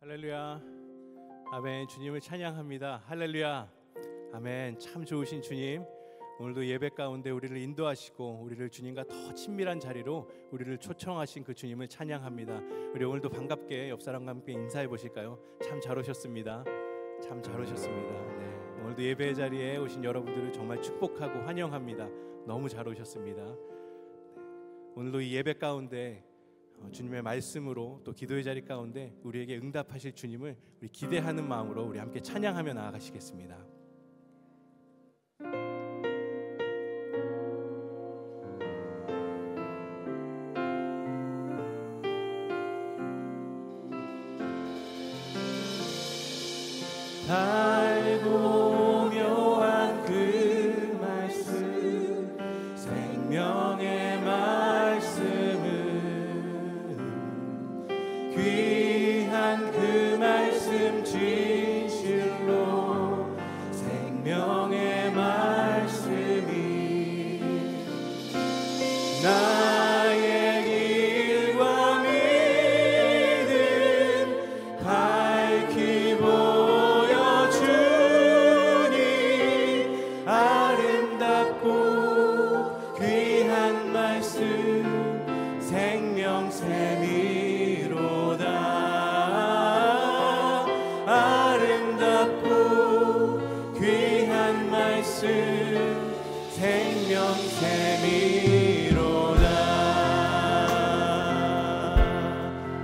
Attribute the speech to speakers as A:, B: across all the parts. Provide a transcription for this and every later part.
A: 할렐루야. 아멘. 주님을 찬양합니다. 할렐루야. 아멘. 참 좋으신 주님, 오늘도 예배 가운데 우리를 인도하시고 우리를 주님과 더 친밀한 자리로 우리를 초청하신 그 주님을 찬양합니다. 우리 오늘도 반갑게 옆 사람과 함께 인사해 보실까요? 참 잘 오셨습니다. 참 잘 오셨습니다. 네. 오늘도 예배 자리에 오신 여러분들을 정말 축복하고 환영합니다. 너무 잘 오셨습니다. 오늘도 이 예배 가운데 주님의 말씀으로 또 기도의 자리 가운데 우리에게 응답하실 주님을 우리 기대하는 마음으로 우리 함께 찬양하며 나아가시겠습니다. 달고 묘한 그 말씀, 생명의 말씀은 귀한 그 말씀, 진실로 생명의 말씀이 나의 길과 믿음 밝히 보여주니 아름답고 귀한 말씀, 생명샘이로다. 아름답고 귀한 말씀, 생명샘이로다.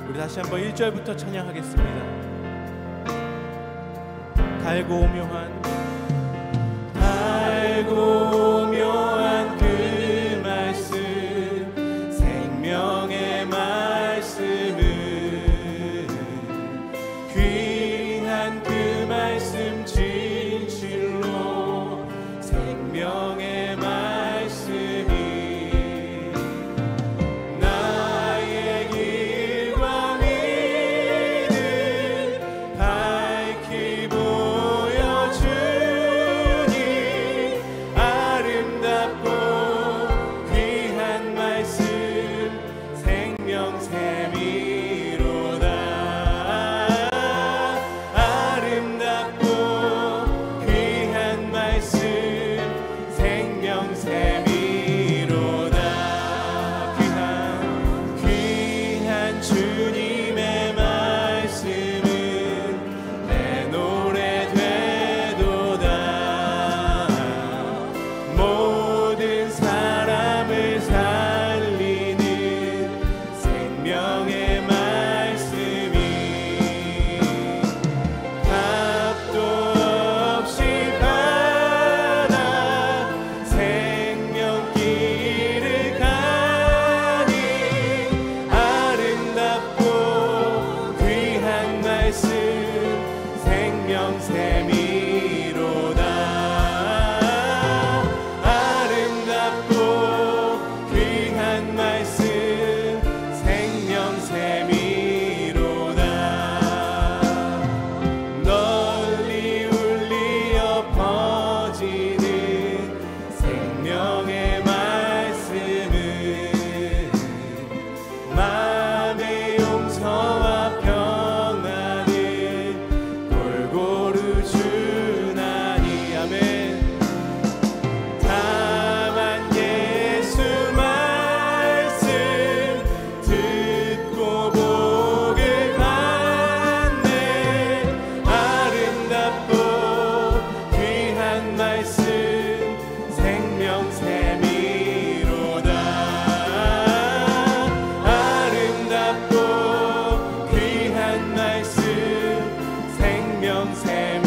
A: 우리 다시 한번 1절부터 찬양하겠습니다. 달고 묘한 그 말씀, 생명의 말씀은 귀한 그 말씀, 진실로 생명의 말씀이 나의 길과 믿음 밝히 보여주니 아름답고 귀한 말씀, 생명샘이로다. 아름답고 귀한 말씀, 생명샘이로다. 귀한 주님의 말씀은 내 노래 되도다. 모든 사람을 살리는 생명의 말씀이 값도 없이 받아 생명길을 가니 아름답고 귀한 말씀, 생명샘이로다. 아름답고 귀한 말씀, 생명샘이로다. 널리 울리어 퍼지는 생명의 말씀은 마음의 용서와 평안을 골고루 주나니. 아멘. 다만 예수 말씀 듣고 복을 받네. 아름답고 귀한 말씀, 생명샘이로다. 아름답고 귀한 말씀, 생명샘이로다.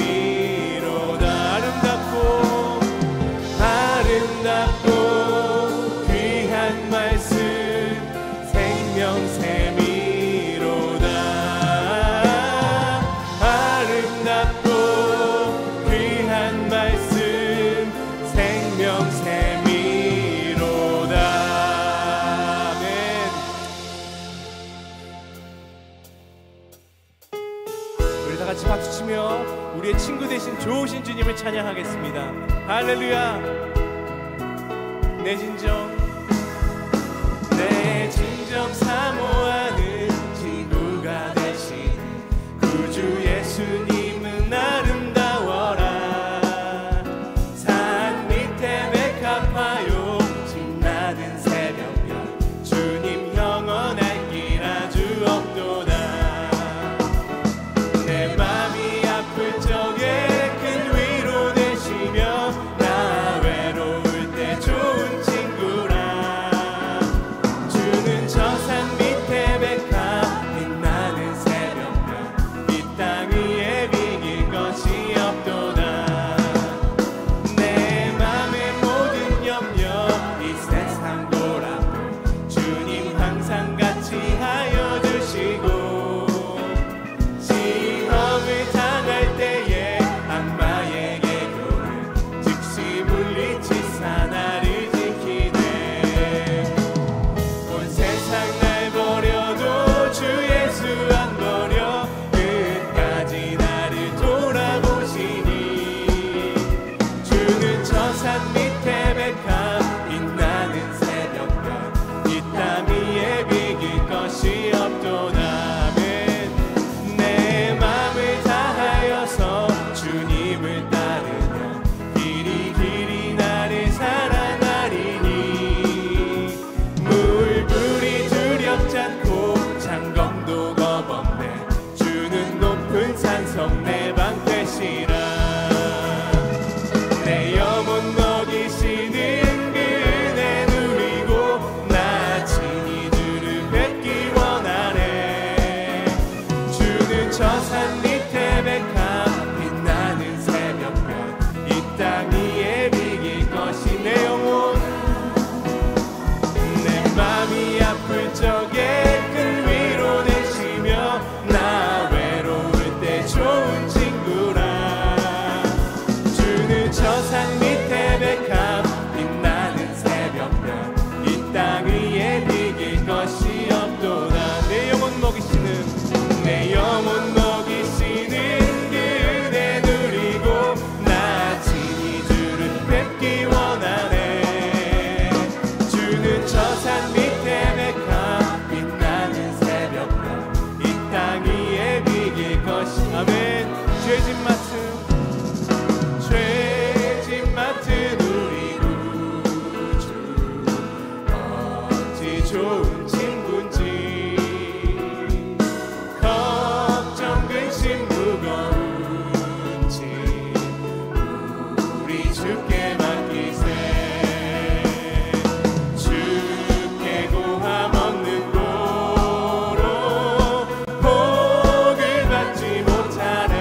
A: 아름답고 귀한 말씀, 생명샘이로다. 아름답고 귀한 말씀, 생명샘이로다. 아멘. 우리 다 같이 박수치며 우리의 친구 되신 좋으신 주님을 찬양하겠습니다. 할렐루야. 내 진정 사모하는 친구가 되신 구주 주 예수님은 아름다워라. 산 밑에 백합화요 빛나는 새벽별 주님 영원한 길 아주 없도다. 내 맘이 아플 적에 큰 위로 되시며 나 외로울 때 좋은 친구라. 주는 저 산 밑에 백합 빛나는 새벽별 이 땅 위에 비길 것이 없도다. 내 맘의 모든 염려 이 세상 돌아보 주님 항상 같이 하여 주시고 시험을 당할 때에 악마에게 교를 즉시 물리치사 나를 지키네. 온 세상 날 버려도 주 예수 안 버려 끝까지 나를 돌아보시니. 주는 저 산 밑에 백합 빛나는 새벽별 이 땅 위에 비길 것이 없도다. 아멘. 내 맘을 다하여서 주님을 따르며 길이 길이 나를 사랑하리니. 물불이 두렵지 않고 장검도 겁없네. 주는 높은 산성 내 방 되시라. 내 영혼 먹이시는 그 은혜 누리고 나 친히 주를 뵙기 원하네. 주는 저 산 밑에 백합 빛나는 새벽별 이 땅 위에 비길 것이 내 영혼. 내 맘이 아플 적에 큰 위로 되시며 나 외로울 때 좋은 친구라. 주는 저 산 밑에 백합 빛나는 새벽별 이 땅 위에 비길 것이 없도다. 내 영혼 먹이시는 내 영혼 먹이시는 그 은혜 누리고 나 친히 주를 뵙기 원하네. 주는 저 산 밑에 백합 빛나는 새벽별 이 땅 위에 비길 것이. 아멘. 죄짐 맡은 우리 구주 어찌 좋은 친구인지. 걱정 근심 무거운 짐 우리 주께 맡기세. 주께 고함 없는 고로 복을 받지 못하네.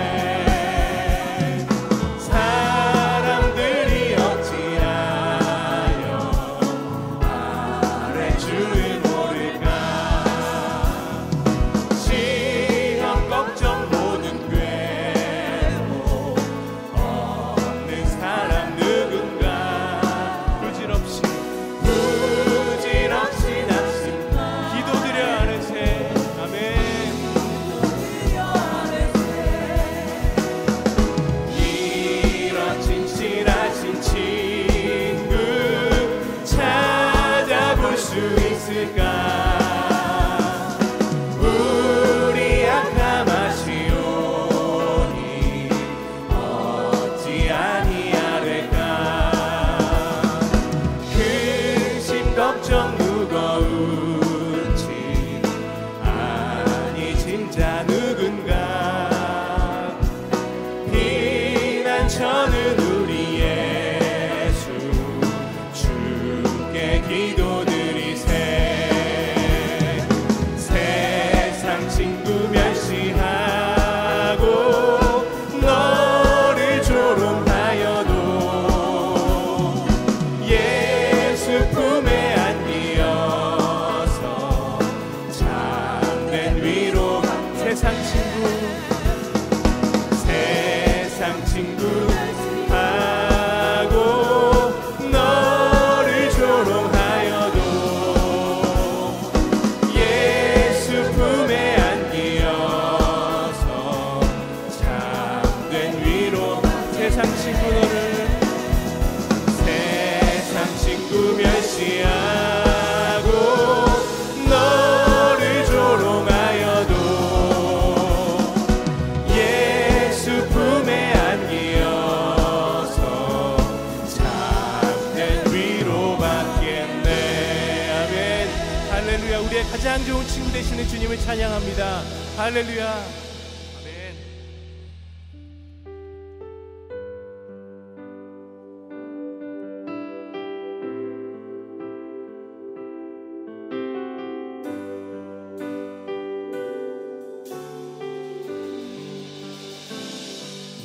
A: 가장 좋은 친구 되시는 주님을 찬양합니다. 할렐루야.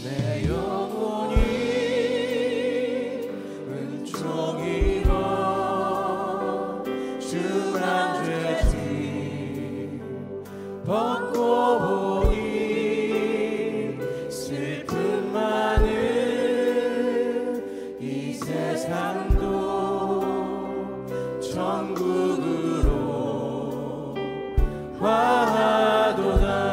B: 내 영혼이 은총이고 주만 죄짐 벗고 보니 슬픔 많은 이 세상도 천국으로 화하도다.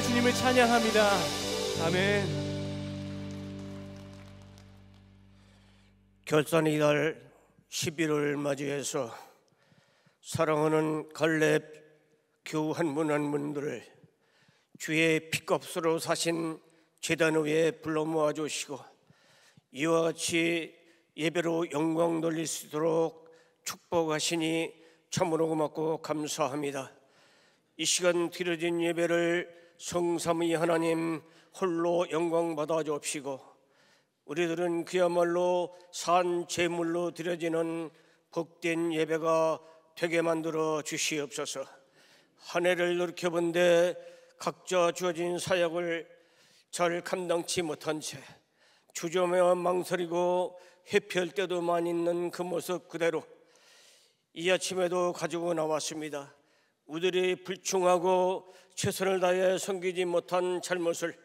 A: 주님을 찬양합니다. 아멘.
C: 결산의 달 11월 맞이해서 사랑하는 갈렙 교우 한 분 한 분들을 주의 피값으로 사신 제단 위에 불러 모아 주시고 이와 같이 예배로 영광 돌릴 수 있도록 축복하시니 참으로 고맙고 감사합니다. 이 시간 드려진 예배를 성삼위 하나님 홀로 영광 받아 주옵시고, 우리들은 그야말로 산 제물로 드려지는 복된 예배가 되게 만들어 주시옵소서. 한 해를 돌이켜본데 각자 주어진 사역을 잘 감당치 못한 채 주저며 망설이고 회피할 때도 많이 있는 그 모습 그대로 이 아침에도 가지고 나왔습니다. 우리들이 불충하고 최선을 다해 섬기지 못한 잘못을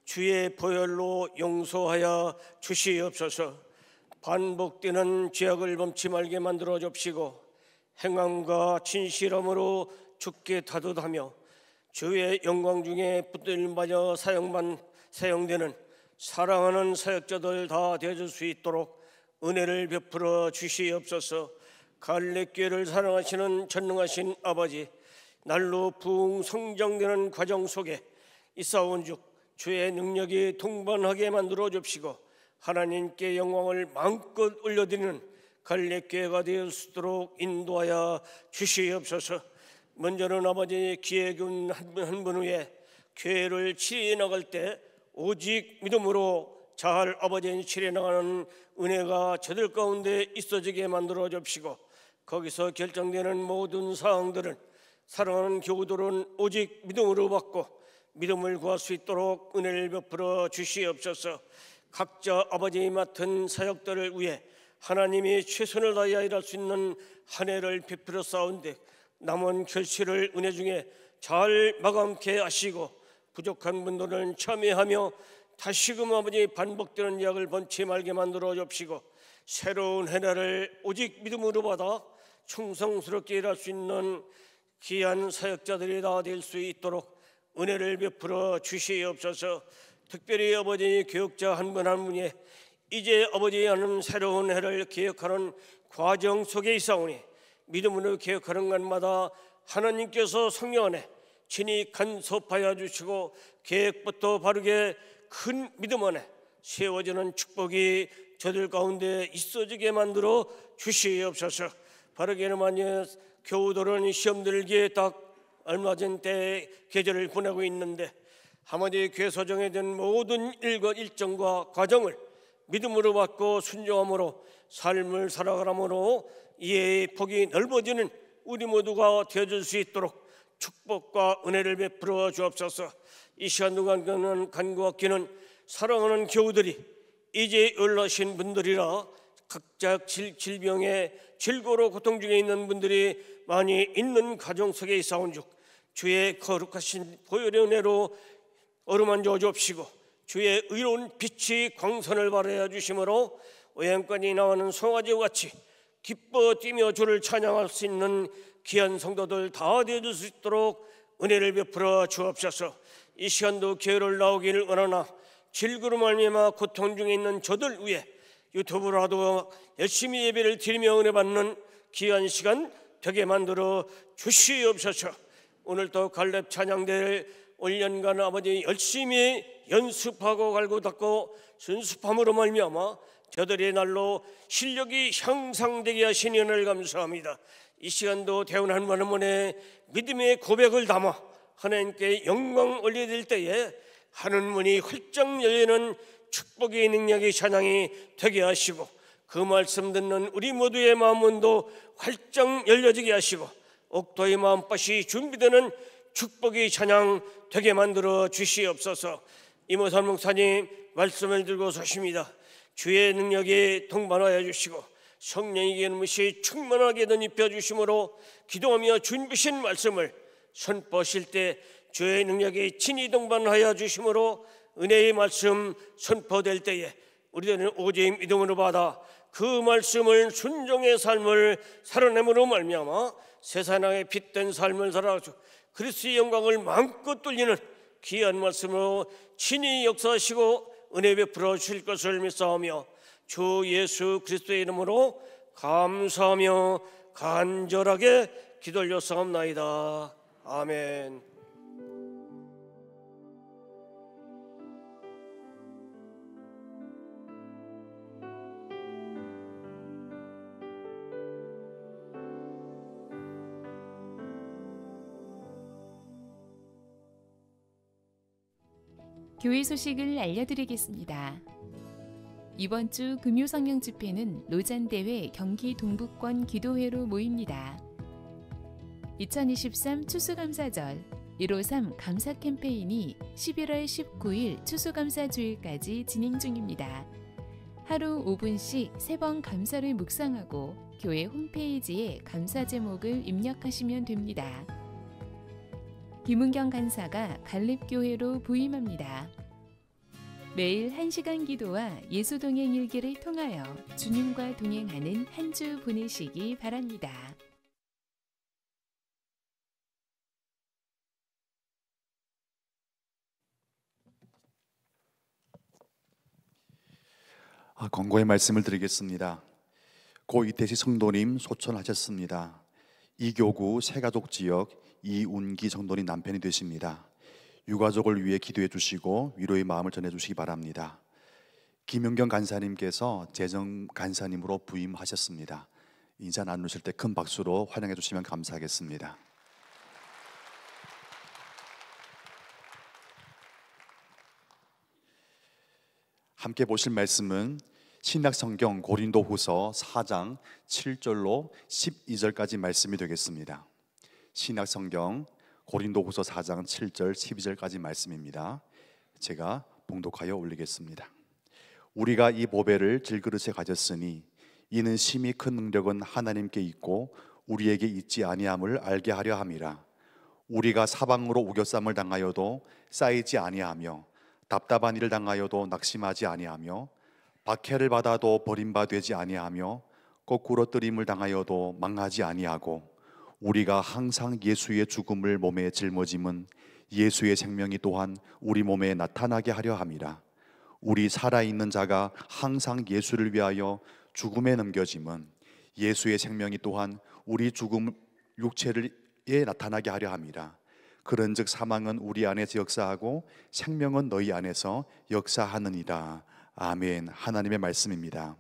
C: 주의 보혈로 용서하여 주시옵소서. 반복되는 죄악을 범치 말게 만들어 줍시고, 행함과 진실함으로 주께 다독하며 주의 영광 중에 붙들맞아 사용되는 사랑하는 사역자들 다 되어줄 수 있도록 은혜를 베풀어 주시옵소서. 갈렙교회를 사랑하시는 전능하신 아버지, 날로 부흥 성장되는 과정 속에 있사온 즉 주의 능력이 동반하게 만들어 줍시고, 하나님께 영광을 마음껏 올려드리는 갈렙교회가 되을 수 있도록 인도하여 주시옵소서. 먼저는 아버지 기획은 한 분 후에 교회를 치료해 나갈 때 오직 믿음으로 잘 아버지 치료해 나가는 은혜가 저들 가운데 있어지게 만들어 줍시고, 거기서 결정되는 모든 사항들은 사랑하는 교우들은 오직 믿음으로 받고 믿음을 구할 수 있도록 은혜를 베풀어 주시옵소서. 각자 아버지의 맡은 사역들을 위해 하나님이 최선을 다하여 일할 수 있는 한 해를 베풀어 싸운데 남은 결실을 은혜 중에 잘 마감케 하시고, 부족한 분들은 참여하며 다시금 아버지 반복되는 약을 번치 말게 만들어 줍시고, 새로운 해를 오직 믿음으로 받아 충성스럽게 일할 수 있는 귀한 사역자들이 다 될 수 있도록 은혜를 베풀어 주시옵소서. 특별히 아버지 교육자 한 분 한 분이 이제 아버지 하는 새로운 해를 기억하는 과정 속에 있사오니, 믿음으로 기억하는 것마다 하나님께서 성령 안에 친히 간섭하여 주시고, 계획부터 바르게 큰 믿음 안에 세워지는 축복이 저들 가운데 있어지게 만들어 주시옵소서. 바르게는 만약 교우들은 시험 들기에 딱 얼마 전 때 계절을 보내고 있는데, 한마디 교회 소정에 된 모든 일정과 과정을 믿음으로 받고 순종함으로 삶을 살아가므로 이해의 폭이 넓어지는 우리 모두가 되어줄 수 있도록 축복과 은혜를 베풀어 주옵소서. 이 시간 동안 간구하기는 사랑하는 교우들이 이제 연락하신 분들이라 각자 질병에 질고로 고통 중에 있는 분들이 많이 있는 가정 속에 있사온즉 주의 거룩하신 보혈의 은혜로 어루만져 주옵시고, 주의 의로운 빛이 광선을 발하여 주심으로 오행간이 나오는 송아지와 같이 기뻐 뛰며 주를 찬양할 수 있는 귀한 성도들 다 되어줄 수 있도록 은혜를 베풀어 주옵소서. 이 시간도 교회를 나오기를 원하나 질그로 말미암아 고통 중에 있는 저들 위해 유튜브로라도 열심히 예배를 드리며 은혜 받는 귀한 시간 되게 만들어 주시옵소서. 오늘도 갈렙 찬양대를 1년간 아버지 열심히 연습하고 갈고 닦고 연습함으로 말미암아 저들의 날로 실력이 향상되게 하신 은혜를 감사합니다. 이 시간도 대원 한 번 한 번에 믿음의 고백을 담아 하나님께 영광 올려드릴 때에 하늘 문이 활짝 열리는 축복의 능력의 찬양이 되게 하시고, 그 말씀 듣는 우리 모두의 마음문도 활짝 열려지게 하시고, 옥도의 마음밭이 준비되는 축복의 찬양 되게 만들어 주시옵소서. 이모선 목사님 말씀을 들고 서십니다. 주의 능력에 동반하여 주시고 성령의 기름이 충만하게 덧입혀 주심으로 기도하며 준비신 말씀을 선포하실 때 주의 능력에 친히 동반하여 주심으로 은혜의 말씀 선포될 때에 우리들은 오직 믿음으로 받아 그 말씀을 순종의 삶을 살아내므로 말미암아 세상에 빛된 삶을 살아가지고 그리스도의 영광을 마음껏 돌리는 귀한 말씀으로 친히 역사하시고 은혜 베풀어 주실 것을 믿사오며 주 예수 그리스도의 이름으로 감사하며 간절하게 기도 올려사옵나이다. 아멘.
D: 교회 소식을 알려드리겠습니다. 이번 주 금요성령 집회는 로잔대회 경기 동북권 기도회로 모입니다. 2023 추수감사절 153 감사 캠페인이 11월 19일 추수감사주일까지 진행 중입니다. 하루 5분씩 3번 감사를 묵상하고 교회 홈페이지에 감사 제목을 입력하시면 됩니다. 김은경 간사가 갈렙교회로 부임합니다. 매일 1시간 기도와 예수동행 일기를 통하여 주님과 동행하는 한 주 보내시기 바랍니다.
E: 권고의 말씀을 드리겠습니다. 고 이태시 성도님 소천하셨습니다. 이교구 세가족 지역 이운기 성도님 남편이 되십니다. 유가족을 위해 기도해 주시고 위로의 마음을 전해 주시기 바랍니다. 김윤경 간사님께서 재정 간사님으로 부임하셨습니다. 인사 나누실 때 큰 박수로 환영해 주시면 감사하겠습니다. 함께 보실 말씀은 신약성경 고린도후서 4장 7절로 12절까지 말씀이 되겠습니다. 신약성경 고린도후서 4장 7절 12절까지 말씀입니다. 제가 봉독하여 올리겠습니다. 우리가 이 보배를 질그릇에 가졌으니 이는 심히 큰 능력은 하나님께 있고 우리에게 있지 아니함을 알게 하려 함이라. 우리가 사방으로 우겨쌈을 당하여도 쌓이지 아니하며 답답한 일을 당하여도 낙심하지 아니하며 박해를 받아도 버림받지 아니하며 거꾸로 뜨림을 당하여도 망하지 아니하고 우리가 항상 예수의 죽음을 몸에 짊어짐은 예수의 생명이 또한 우리 몸에 나타나게 하려 함이라. 우리 살아있는 자가 항상 예수를 위하여 죽음에 넘겨짐은 예수의 생명이 또한 우리 죽음 육체에 나타나게 하려 함이라. 그런즉 사망은 우리 안에서 역사하고 생명은 너희 안에서 역사하느니라. 아멘. 하나님의 말씀입니다.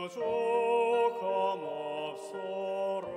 B: 부족함 없소라.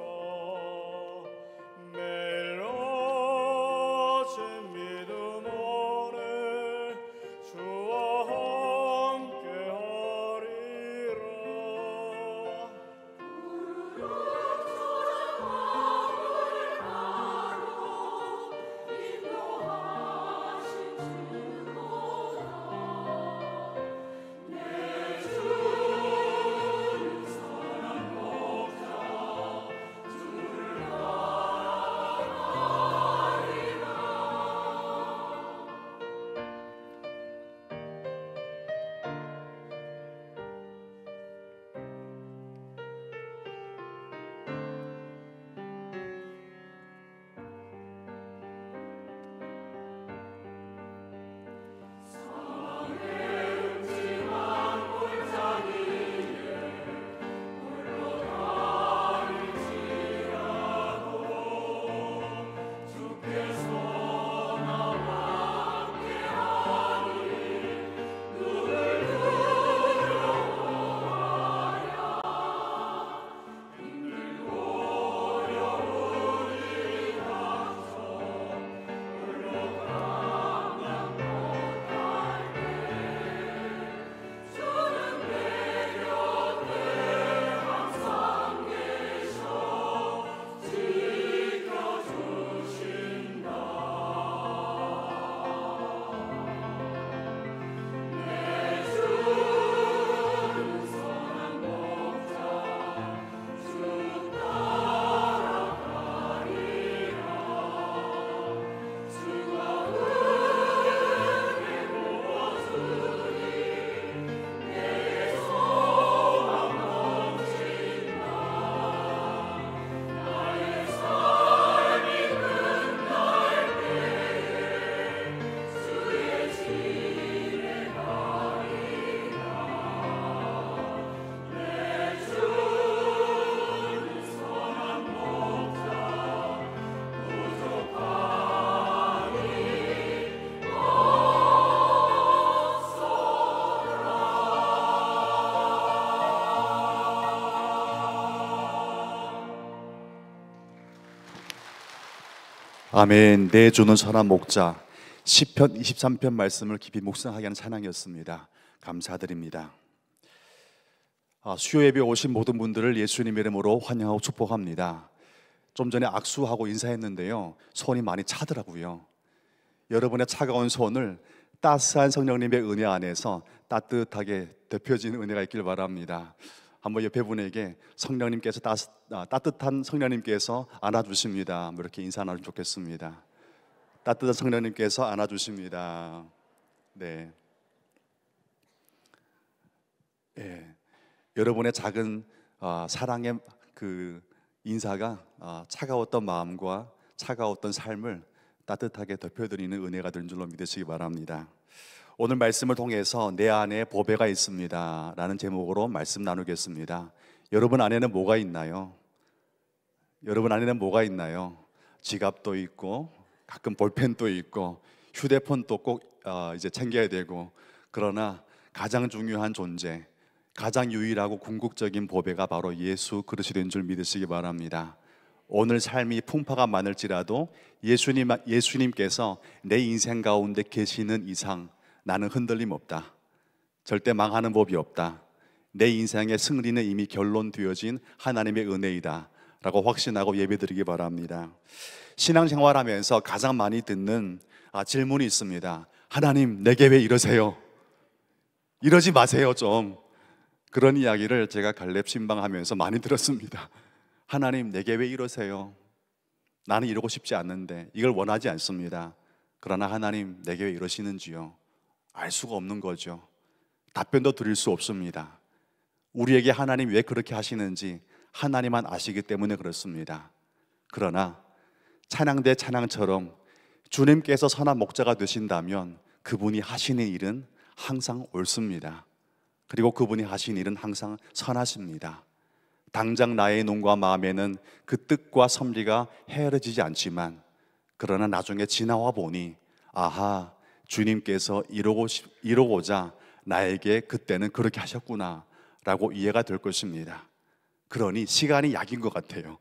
E: 아멘. 내 주는 선한 목자. 시편 23편 말씀을 깊이 묵상하게 하는 찬양이었습니다. 감사드립니다. 수요 예배 오신 모든 분들을 예수님 이름으로 환영하고 축복합니다. 좀 전에 악수하고 인사했는데요, 손이 많이 차더라고요. 여러분의 차가운 손을 따스한 성령님의 은혜 안에서 따뜻하게 데펴지는 은혜가 있길 바랍니다. 한번 옆에 분에게 성령님께서 따뜻한 성령님께서 안아주십니다. 이렇게 인사 나누면 좋겠습니다. 따뜻한 성령님께서 안아주십니다. 네. 여러분의 작은 사랑의 그 인사가 차가웠던 마음과 차가웠던 삶을 따뜻하게 덮여드리는 은혜가 되는 줄로 믿으시기 바랍니다. 오늘 말씀을 통해서 내 안에 보배가 있습니다 라는 제목으로 말씀 나누겠습니다. 여러분 안에는 뭐가 있나요? 여러분 안에는 뭐가 있나요? 지갑도 있고 가끔 볼펜도 있고 휴대폰도 꼭 이제 챙겨야 되고, 그러나 가장 중요한 존재, 가장 유일하고 궁극적인 보배가 바로 예수 그리스도이 된 줄 믿으시기 바랍니다. 오늘 삶이 풍파가 많을지라도 예수님께서 내 인생 가운데 계시는 이상 나는 흔들림 없다. 절대 망하는 법이 없다. 내 인생의 승리는 이미 결론되어진 하나님의 은혜이다 라고 확신하고 예배드리기 바랍니다. 신앙생활하면서 가장 많이 듣는 질문이 있습니다. 하나님, 내게 왜 이러세요? 이러지 마세요 좀. 그런 이야기를 제가 갈렙 신방하면서 많이 들었습니다. 하나님, 내게 왜 이러세요? 나는 이러고 싶지 않는데, 이걸 원하지 않습니다. 그러나 하나님, 내게 왜 이러시는지요? 알 수가 없는 거죠. 답변도 드릴 수 없습니다. 우리에게 하나님 왜 그렇게 하시는지 하나님만 아시기 때문에 그렇습니다. 그러나 찬양대 찬양처럼 주님께서 선한 목자가 되신다면 그분이 하시는 일은 항상 옳습니다. 그리고 그분이 하신 일은 항상 선하십니다. 당장 나의 눈과 마음에는 그 뜻과 섭리가 헤아려지지 않지만, 그러나 나중에 지나와 보니 아하, 주님께서 이루고자 나에게 그때는 그렇게 하셨구나 라고 이해가 될 것입니다. 그러니 시간이 약인 것 같아요.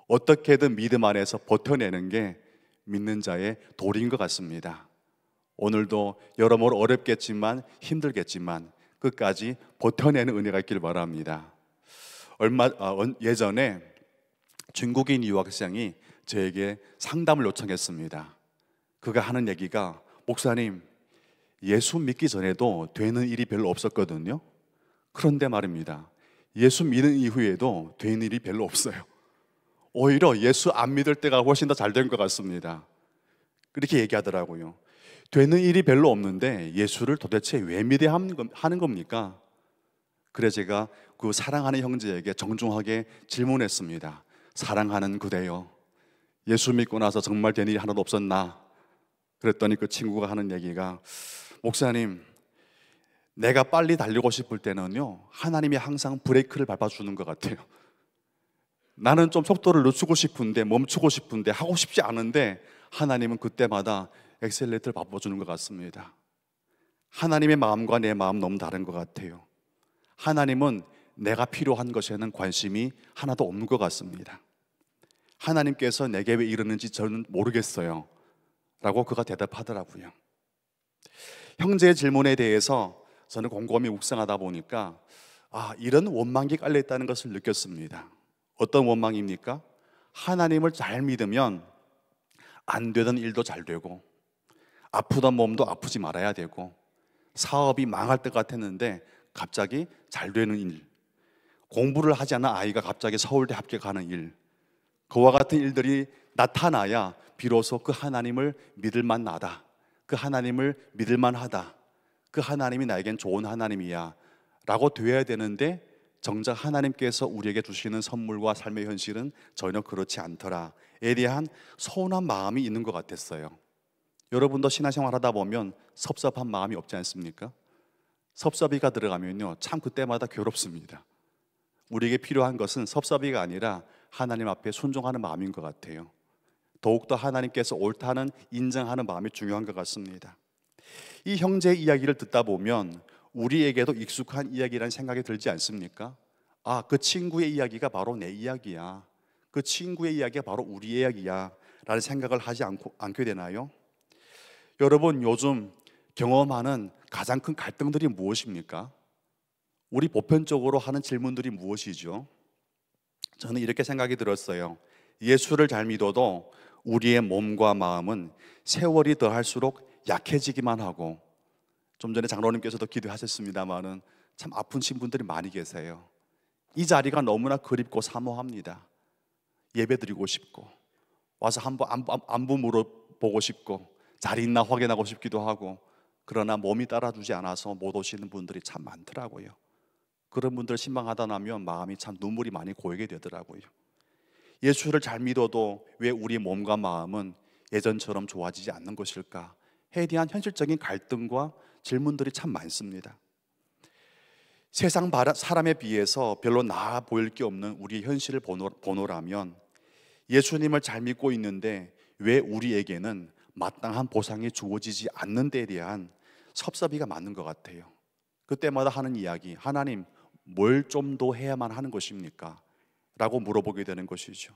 E: 어떻게든 믿음 안에서 버텨내는 게 믿는 자의 도리인 것 같습니다. 오늘도 여러모로 어렵겠지만 힘들겠지만 끝까지 버텨내는 은혜가 있길 바랍니다. 예전에 중국인 유학생이 저에게 상담을 요청했습니다. 그가 하는 얘기가, 목사님, 예수 믿기 전에도 되는 일이 별로 없었거든요. 그런데 말입니다, 예수 믿은 이후에도 되는 일이 별로 없어요. 오히려 예수 안 믿을 때가 훨씬 더 잘 된 것 같습니다. 그렇게 얘기하더라고요. 되는 일이 별로 없는데 예수를 도대체 왜 믿어야 하는 겁니까? 그래서 제가 그 사랑하는 형제에게 정중하게 질문했습니다. 사랑하는 그대여, 예수 믿고 나서 정말 된 일이 하나도 없었나? 그랬더니 그 친구가 하는 얘기가, 목사님, 내가 빨리 달리고 싶을 때는요, 하나님이 항상 브레이크를 밟아주는 것 같아요. 나는 좀 속도를 늦추고 싶은데, 멈추고 싶은데, 하고 싶지 않은데 하나님은 그때마다 엑셀레이터를 밟아주는 것 같습니다. 하나님의 마음과 내 마음 너무 다른 것 같아요. 하나님은 내가 필요한 것에는 관심이 하나도 없는 것 같습니다. 하나님께서 내게 왜 이러는지 저는 모르겠어요 라고 그가 대답하더라고요. 형제의 질문에 대해서 저는 곰곰이 묵상하다 보니까 이런 원망이 깔려있다는 것을 느꼈습니다. 어떤 원망입니까? 하나님을 잘 믿으면 안 되던 일도 잘 되고, 아프던 몸도 아프지 말아야 되고, 사업이 망할 것 같았는데 갑자기 잘 되는 일, 공부를 하지 않은 아이가 갑자기 서울대 합격하는 일, 그와 같은 일들이 나타나야 비로소 그 하나님을 믿을 만하다, 그 하나님을 믿을 만하다, 그 하나님이 나에겐 좋은 하나님이야 라고 되어야 되는데, 정작 하나님께서 우리에게 주시는 선물과 삶의 현실은 전혀 그렇지 않더라에 대한 서운한 마음이 있는 것 같았어요. 여러분도 신앙생활 하다 보면 섭섭한 마음이 없지 않습니까? 섭섭이가 들어가면요, 참 그때마다 괴롭습니다. 우리에게 필요한 것은 섭섭이가 아니라 하나님 앞에 순종하는 마음인 것 같아요. 더욱더 하나님께서 옳다는 인정하는 마음이 중요한 것 같습니다. 이 형제의 이야기를 듣다 보면 우리에게도 익숙한 이야기라는 생각이 들지 않습니까? 그 친구의 이야기가 바로 내 이야기야, 그 친구의 이야기가 바로 우리 이야기야 라는 생각을 하지 않게 되나요? 여러분, 요즘 경험하는 가장 큰 갈등들이 무엇입니까? 우리 보편적으로 하는 질문들이 무엇이죠? 저는 이렇게 생각이 들었어요. 예수를 잘 믿어도 우리의 몸과 마음은 세월이 더할수록 약해지기만 하고, 좀 전에 장로님께서도 기도하셨습니다마는 참 아프신 분들이 많이 계세요. 이 자리가 너무나 그립고 사모합니다. 예배드리고 싶고, 와서 한번 안부 물어보고 싶고, 자리 있나 확인하고 싶기도 하고, 그러나 몸이 따라주지 않아서 못 오시는 분들이 참 많더라고요. 그런 분들 신방하다 나면 마음이 참 눈물이 많이 고이게 되더라고요. 예수를 잘 믿어도 왜 우리 몸과 마음은 예전처럼 좋아지지 않는 것일까에 대한 현실적인 갈등과 질문들이 참 많습니다. 세상 사람에 비해서 별로 나아 보일 게 없는 우리의 현실을 보노라면 예수님을 잘 믿고 있는데 왜 우리에게는 마땅한 보상이 주어지지 않는 데에 대한 섭섭이가 맞는 것 같아요. 그때마다 하는 이야기, 하나님 뭘 좀 더 해야만 하는 것입니까? 라고 물어보게 되는 것이죠.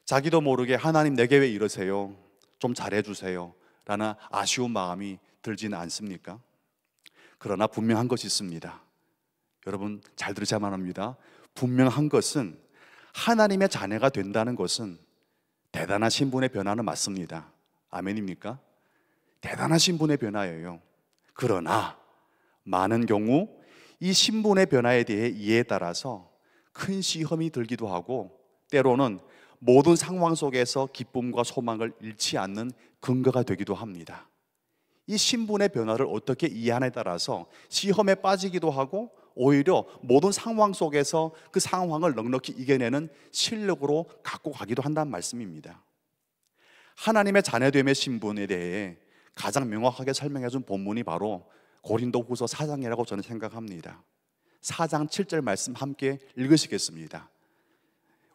E: 자기도 모르게 하나님 내게 왜 이러세요? 좀 잘해주세요 라는 아쉬운 마음이 들지는 않습니까? 그러나 분명한 것이 있습니다. 여러분 잘 들으셔야만 합니다. 분명한 것은 하나님의 자녀가 된다는 것은 대단한 신분의 변화는 맞습니다. 아멘입니까? 대단한 신분의 변화예요. 그러나 많은 경우 이 신분의 변화에 대해 이해에 따라서 큰 시험이 들기도 하고, 때로는 모든 상황 속에서 기쁨과 소망을 잃지 않는 근거가 되기도 합니다. 이 신분의 변화를 어떻게 이해하냐에 따라서 시험에 빠지기도 하고, 오히려 모든 상황 속에서 그 상황을 넉넉히 이겨내는 실력으로 갖고 가기도 한다는 말씀입니다. 하나님의 자녀됨의 신분에 대해 가장 명확하게 설명해 준 본문이 바로 고린도후서 4장이라고 저는 생각합니다. 4장 7절 말씀 함께 읽으시겠습니다.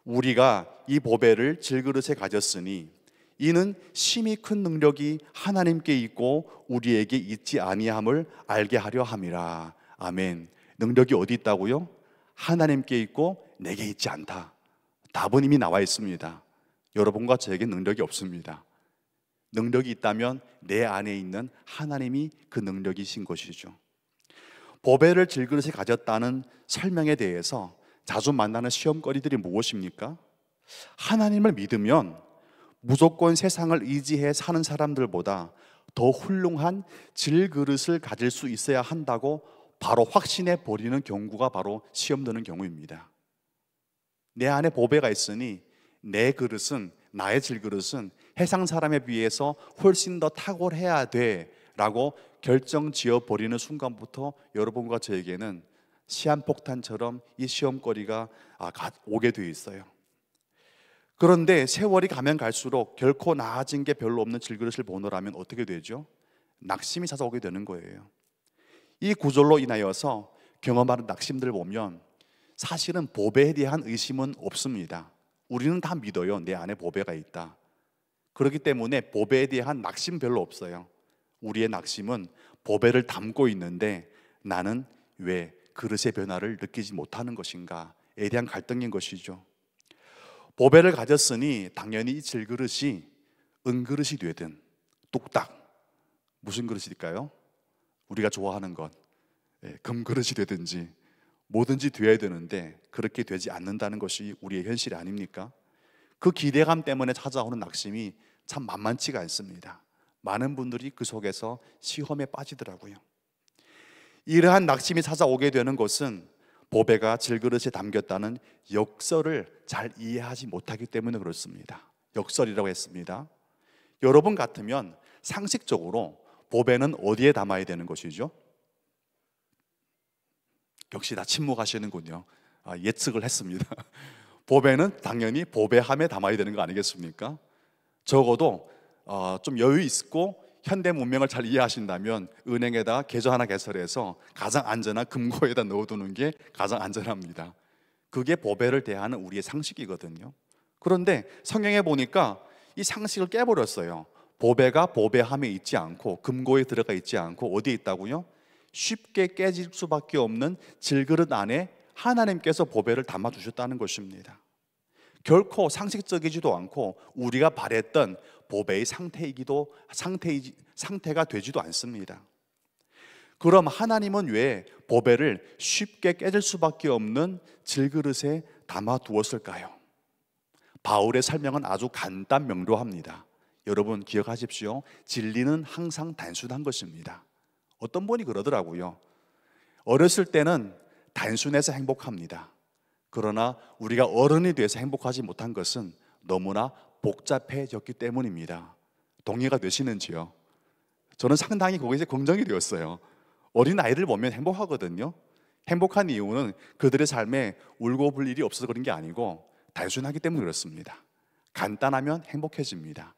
E: 우리가 이 보배를 질그릇에 가졌으니 이는 심히 큰 능력이 하나님께 있고 우리에게 있지 아니함을 알게 하려 함이라. 아멘. 능력이 어디 있다고요? 하나님께 있고 내게 있지 않다. 답은 이미 나와 있습니다. 여러분과 저에게 능력이 없습니다. 능력이 있다면 내 안에 있는 하나님이 그 능력이신 것이죠. 보배를 질그릇에 가졌다는 설명에 대해서 자주 만나는 시험거리들이 무엇입니까? 하나님을 믿으면 무조건 세상을 의지해 사는 사람들보다 더 훌륭한 질그릇을 가질 수 있어야 한다고 바로 확신해 버리는 경우가 바로 시험 드는 경우입니다. 내 안에 보배가 있으니 내 그릇은, 나의 질그릇은 세상 사람에 비해서 훨씬 더 탁월해야 돼 라고 결정 지어 버리는 순간부터 여러분과 저에게는 시한폭탄처럼 이 시험거리가 오게 되어 있어요. 그런데 세월이 가면 갈수록 결코 나아진 게 별로 없는 질그릇을 보노라면 어떻게 되죠? 낙심이 찾아오게 되는 거예요. 이 구절로 인하여서 경험하는 낙심들을 보면 사실은 보배에 대한 의심은 없습니다. 우리는 다 믿어요. 내 안에 보배가 있다. 그렇기 때문에 보배에 대한 낙심 별로 없어요. 우리의 낙심은 보배를 담고 있는데 나는 왜 그릇의 변화를 느끼지 못하는 것인가에 대한 갈등인 것이죠. 보배를 가졌으니 당연히 이 질그릇이 은그릇이 되든 뚝딱, 무슨 그릇일까요? 우리가 좋아하는 것, 금그릇이 되든지 뭐든지 되어야 되는데 그렇게 되지 않는다는 것이 우리의 현실이 아닙니까? 그 기대감 때문에 찾아오는 낙심이 참 만만치가 않습니다. 많은 분들이 그 속에서 시험에 빠지더라고요. 이러한 낙심이 찾아오게 되는 것은 보배가 질그릇에 담겼다는 역설을 잘 이해하지 못하기 때문에 그렇습니다. 역설이라고 했습니다. 여러분 같으면 상식적으로 보배는 어디에 담아야 되는 것이죠? 역시 다 침묵하시는군요. 예측을 했습니다. 보배는 당연히 보배함에 담아야 되는 거 아니겠습니까? 적어도 좀 여유 있고 현대 문명을 잘 이해하신다면 은행에다 계좌 하나 개설해서 가장 안전한 금고에다 넣어두는 게 가장 안전합니다. 그게 보배를 대하는 우리의 상식이거든요. 그런데 성경에 보니까 이 상식을 깨버렸어요. 보배가 보배함에 있지 않고 금고에 들어가 있지 않고 어디에 있다고요? 쉽게 깨질 수밖에 없는 질그릇 안에 하나님께서 보배를 담아주셨다는 것입니다. 결코 상식적이지도 않고 우리가 바랬던 보배의 상태가 되지도 않습니다. 그럼 하나님은 왜 보배를 쉽게 깨질 수밖에 없는 질그릇에 담아 두었을까요? 바울의 설명은 아주 간단 명료합니다. 여러분 기억하십시오. 진리는 항상 단순한 것입니다. 어떤 분이 그러더라고요. 어렸을 때는 단순해서 행복합니다. 그러나 우리가 어른이 돼서 행복하지 못한 것은 너무나 복잡해졌기 때문입니다. 동의가 되시는지요? 저는 상당히 거기서 긍정이 되었어요. 어린 아이들 보면 행복하거든요. 행복한 이유는 그들의 삶에 울고 불 일이 없어서 그런 게 아니고 단순하기 때문에 그렇습니다. 간단하면 행복해집니다.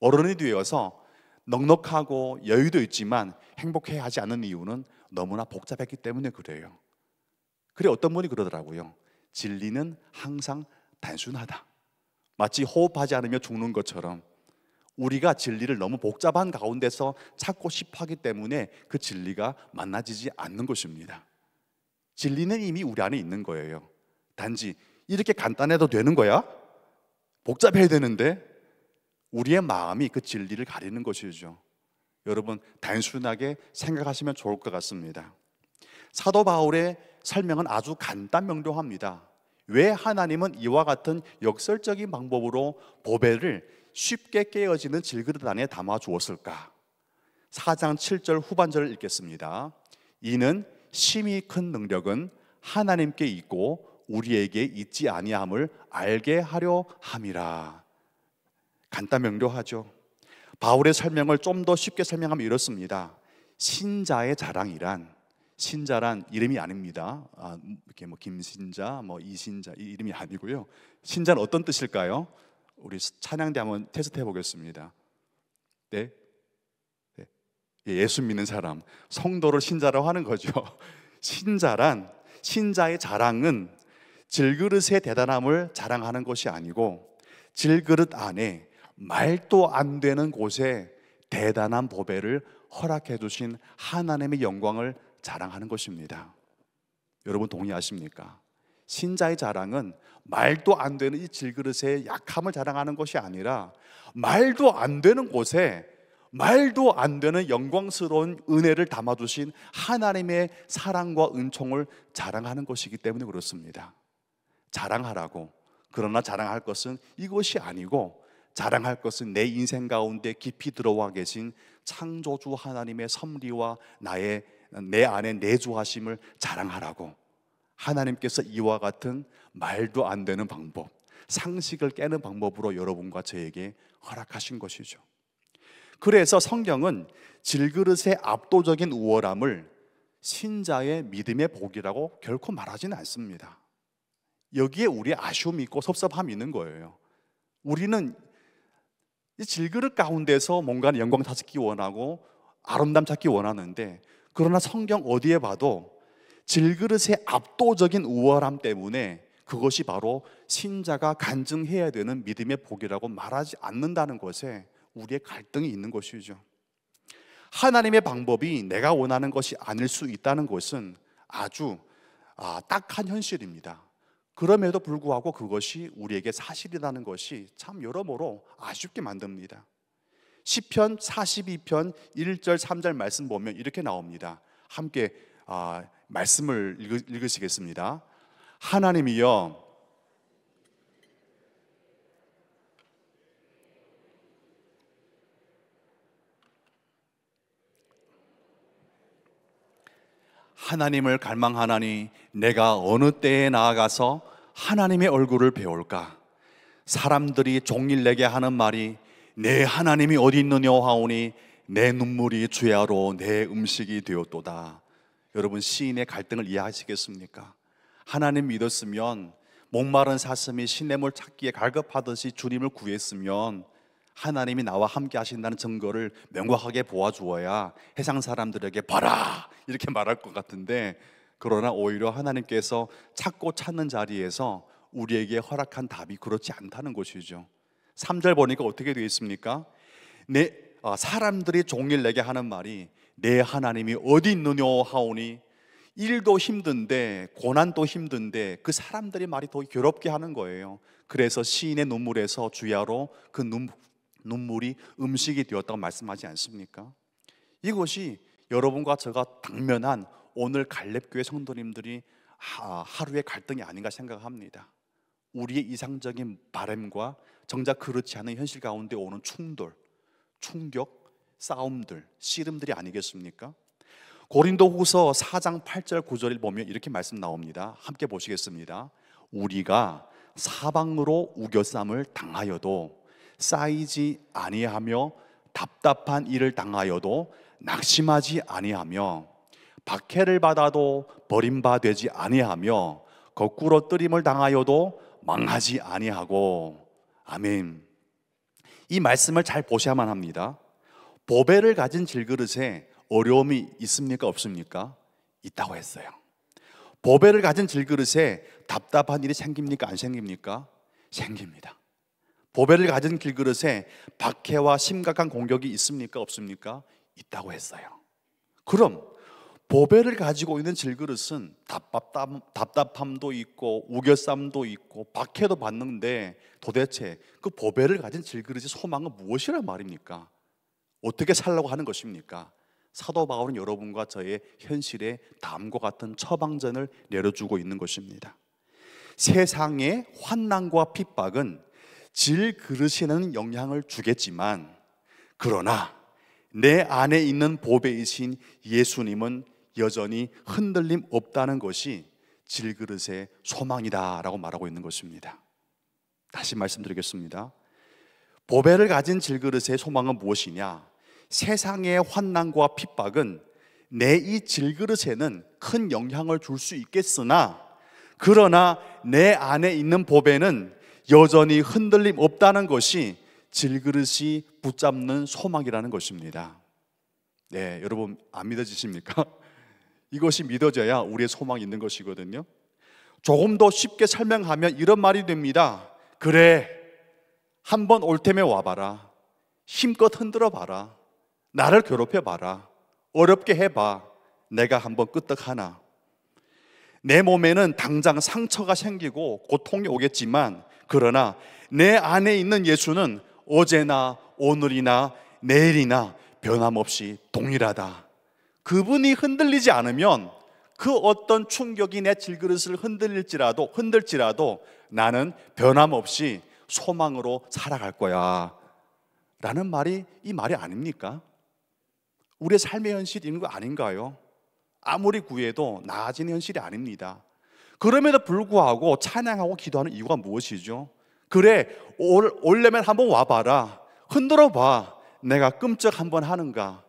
E: 어른이 되어서 넉넉하고 여유도 있지만 행복해야 하지 않는 이유는 너무나 복잡했기 때문에 그래요. 그래 어떤 분이 그러더라고요. 진리는 항상 단순하다. 마치 호흡하지 않으며 죽는 것처럼 우리가 진리를 너무 복잡한 가운데서 찾고 싶어 하기 때문에 그 진리가 만나지지 않는 것입니다. 진리는 이미 우리 안에 있는 거예요. 단지 이렇게 간단해도 되는 거야? 복잡해야 되는데 우리의 마음이 그 진리를 가리는 것이죠. 여러분 단순하게 생각하시면 좋을 것 같습니다. 사도 바울의 설명은 아주 간단 명료합니다. 왜 하나님은 이와 같은 역설적인 방법으로 보배를 쉽게 깨어지는 질그릇 안에 담아 주었을까? 4장 7절 후반절을 읽겠습니다. 이는 심히 큰 능력은 하나님께 있고 우리에게 있지 아니함을 알게 하려 함이라. 간단 명료하죠. 바울의 설명을 좀 더 쉽게 설명하면 이렇습니다. 신자의 자랑이란, 신자란 이름이 아닙니다. 이렇게 김신자, 이신자 이 이름이 아니고요. 신자는 어떤 뜻일까요? 우리 찬양 때 한번 테스트 해보겠습니다. 네? 예수 믿는 사람, 성도를 신자라고 하는 거죠. 신자란, 신자의 자랑은 질그릇의 대단함을 자랑하는 것이 아니고 질그릇 안에 말도 안 되는 곳에 대단한 보배를 허락해 주신 하나님의 영광을 자랑하는 것입니다. 여러분 동의하십니까? 신자의 자랑은 말도 안 되는 이 질그릇의 약함을 자랑하는 것이 아니라 말도 안 되는 곳에 말도 안 되는 영광스러운 은혜를 담아주신 하나님의 사랑과 은총을 자랑하는 것이기 때문에 그렇습니다. 자랑하라고. 그러나 자랑할 것은 이것이 아니고 자랑할 것은 내 인생 가운데 깊이 들어와 계신 창조주 하나님의 섭리와 내 안에 내주하심을 자랑하라고. 하나님께서 이와 같은 말도 안 되는 방법, 상식을 깨는 방법으로 여러분과 저에게 허락하신 것이죠. 그래서 성경은 질그릇의 압도적인 우월함을 신자의 믿음의 복이라고 결코 말하지는 않습니다. 여기에 우리의 아쉬움이 있고 섭섭함이 있는 거예요. 우리는 이 질그릇 가운데서 뭔가 영광 찾기 원하고 아름다움 찾기 원하는데, 그러나 성경 어디에 봐도 질그릇의 압도적인 우월함 때문에 그것이 바로 신자가 간증해야 되는 믿음의 복이라고 말하지 않는다는 것에 우리의 갈등이 있는 것이죠. 하나님의 방법이 내가 원하는 것이 아닐 수 있다는 것은 아주 딱한 현실입니다. 그럼에도 불구하고 그것이 우리에게 사실이라는 것이 참 여러모로 아쉽게 만듭니다. 시편 42편 1절 3절 말씀 보면 이렇게 나옵니다. 함께 말씀을 읽으시겠습니다. 하나님이여, 하나님을 갈망하나니 내가 어느 때에 나아가서 하나님의 얼굴을 배울까? 사람들이 종일 내게 하는 말이 내 하나님이 어디 있느냐 하오니 내 눈물이 주야로 내 음식이 되었도다. 여러분 시인의 갈등을 이해하시겠습니까? 하나님 믿었으면 목마른 사슴이 시냇물 찾기에 갈급하듯이 주님을 구했으면 하나님이 나와 함께 하신다는 증거를 명확하게 보아주어야 해상 사람들에게 봐라 이렇게 말할 것 같은데, 그러나 오히려 하나님께서 찾고 찾는 자리에서 우리에게 허락한 답이 그렇지 않다는 것이죠. 3절 보니까 어떻게 되어 있습니까? 사람들이 종일 내게 하는 말이 내 하나님이 어디 있느냐 하오니, 일도 힘든데, 고난도 힘든데 그 사람들이 말이 더 괴롭게 하는 거예요. 그래서 시인의 눈물에서 주야로 그 눈물이 음식이 되었다고 말씀하지 않습니까? 이것이 여러분과 제가 당면한 오늘 갈렙교회 성도님들이 하루의 갈등이 아닌가 생각합니다. 우리의 이상적인 바람과 정작 그렇지 않은 현실 가운데 오는 충돌, 충격, 싸움들, 씨름들이 아니겠습니까? 고린도후서 4장 8절 9절을 보면 이렇게 말씀 나옵니다. 함께 보시겠습니다. 우리가 사방으로 우겨쌈을 당하여도 쌓이지 아니하며 답답한 일을 당하여도 낙심하지 아니하며 박해를 받아도 버림받지 아니하며 거꾸로 뜨림을 당하여도 망하지 아니하고. 아멘. 이 말씀을 잘 보셔야만 합니다. 보배를 가진 질그릇에 어려움이 있습니까? 없습니까? 있다고 했어요. 보배를 가진 질그릇에 답답한 일이 생깁니까? 안 생깁니까? 생깁니다. 보배를 가진 질그릇에 박해와 심각한 공격이 있습니까? 없습니까? 있다고 했어요. 그럼 보배를 가지고 있는 질그릇은 답답함도 있고 우겨쌈도 있고 박해도 받는데 도대체 그 보배를 가진 질그릇의 소망은 무엇이란 말입니까? 어떻게 살라고 하는 것입니까? 사도 바울은 여러분과 저의 현실에 다음과 같은 처방전을 내려주고 있는 것입니다. 세상의 환난과 핍박은 질그릇에는 영향을 주겠지만, 그러나 내 안에 있는 보배이신 예수님은 여전히 흔들림 없다는 것이 질그릇의 소망이다라고 말하고 있는 것입니다. 다시 말씀드리겠습니다. 보배를 가진 질그릇의 소망은 무엇이냐? 세상의 환난과 핍박은 내 이 질그릇에는 큰 영향을 줄 수 있겠으나, 그러나 내 안에 있는 보배는 여전히 흔들림 없다는 것이 질그릇이 붙잡는 소망이라는 것입니다. 네, 여러분 안 믿어지십니까? 이것이 믿어져야 우리의 소망이 있는 것이거든요. 조금 더 쉽게 설명하면 이런 말이 됩니다. 그래, 한번 올 테면 와봐라. 힘껏 흔들어 봐라. 나를 괴롭혀 봐라. 어렵게 해봐. 내가 한번 끄떡하나. 내 몸에는 당장 상처가 생기고 고통이 오겠지만, 그러나 내 안에 있는 예수는 어제나 오늘이나 내일이나 변함없이 동일하다. 그분이 흔들리지 않으면 그 어떤 충격이 내 질그릇을 흔들지라도 나는 변함없이 소망으로 살아갈 거야 라는 말이 이 말이 아닙니까? 우리의 삶의 현실이 있는 거 아닌가요? 아무리 구해도 나아지는 현실이 아닙니다. 그럼에도 불구하고 찬양하고 기도하는 이유가 무엇이죠? 그래, 오려면 한번 와봐라. 흔들어 봐. 내가 끔찍 한번 하는가?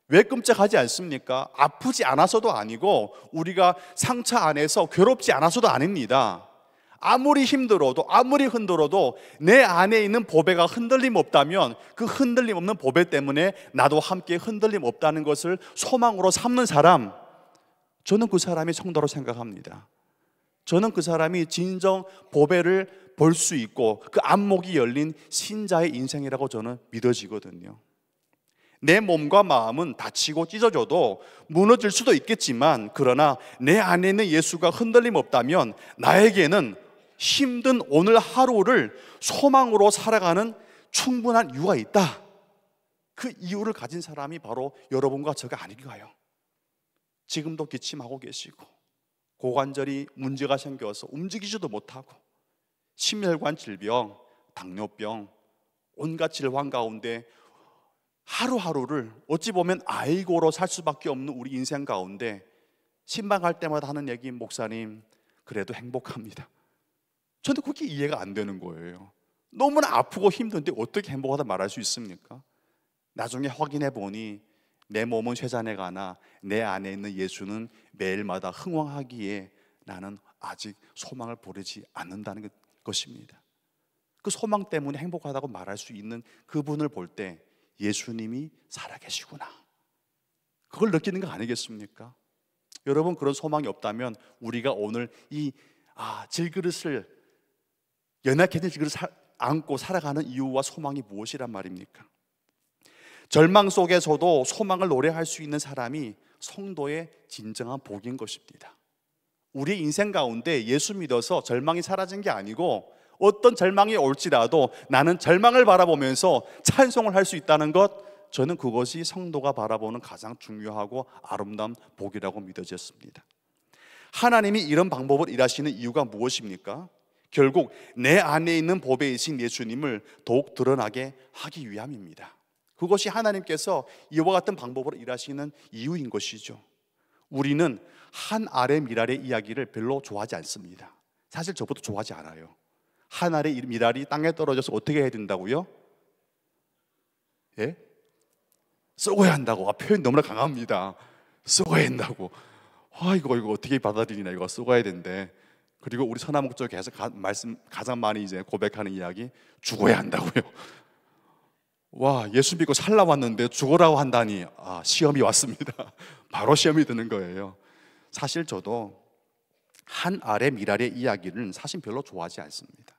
E: 왜 끔찍하지 않습니까? 아프지 않아서도 아니고 우리가 상처 안에서 괴롭지 않아서도 아닙니다. 아무리 힘들어도 아무리 흔들어도 내 안에 있는 보배가 흔들림 없다면 그 흔들림 없는 보배 때문에 나도 함께 흔들림 없다는 것을 소망으로 삼는 사람, 저는 그 사람이 성도로 생각합니다. 저는 그 사람이 진정 보배를 볼 수 있고 그 안목이 열린 신자의 인생이라고 저는 믿어지거든요. 내 몸과 마음은 다치고 찢어져도 무너질 수도 있겠지만, 그러나 내 안에 있는 예수가 흔들림 없다면 나에게는 힘든 오늘 하루를 소망으로 살아가는 충분한 이유가 있다. 그 이유를 가진 사람이 바로 여러분과 저가 아닐까요? 지금도 기침하고 계시고 고관절이 문제가 생겨서 움직이지도 못하고 심혈관 질병, 당뇨병, 온갖 질환 가운데 하루하루를 어찌 보면 아이고로 살 수밖에 없는 우리 인생 가운데 신방할 때마다 하는 얘기, 목사님 그래도 행복합니다. 저는 그게 이해가 안 되는 거예요. 너무나 아프고 힘든데 어떻게 행복하다 말할 수 있습니까? 나중에 확인해 보니 내 몸은 쇠잔해 가나 내 안에 있는 예수는 매일마다 흥왕하기에 나는 아직 소망을 버리지 않는다는 것입니다. 그 소망 때문에 행복하다고 말할 수 있는 그분을 볼 때 예수님이 살아계시구나, 그걸 느끼는 거 아니겠습니까? 여러분, 그런 소망이 없다면 우리가 오늘 이 질그릇을, 연약해진 질그릇을 안고 살아가는 이유와 소망이 무엇이란 말입니까? 절망 속에서도 소망을 노래할 수 있는 사람이 성도의 진정한 복인 것입니다. 우리 인생 가운데 예수 믿어서 절망이 사라진 게 아니고 어떤 절망이 올지라도 나는 절망을 바라보면서 찬송을 할 수 있다는 것, 저는 그것이 성도가 바라보는 가장 중요하고 아름다운 복이라고 믿어졌습니다. 하나님이 이런 방법을 일하시는 이유가 무엇입니까? 결국 내 안에 있는 보배이신 예수님을 더욱 드러나게 하기 위함입니다. 그것이 하나님께서 이와 같은 방법으로 일하시는 이유인 것이죠. 우리는 한 알의 미랄의 이야기를 별로 좋아하지 않습니다. 사실 저보다 좋아하지 않아요. 한 알의 미랄이 땅에 떨어져서 어떻게 해야 된다고요? 예? 썩어야 한다고. 표현 너무나 강합니다. 썩어야 한다고. 이거 어떻게 받아들이나, 이거 썩어야 된대. 그리고 우리 선화목적 계속 가장 많이 이제 고백하는 이야기, 죽어야 한다고요. 와, 예수 믿고 살라 왔는데 죽으라고 한다니. 시험이 왔습니다. 바로 시험이 드는 거예요. 사실 저도 한 알의 미랄의 이야기는 사실 별로 좋아하지 않습니다.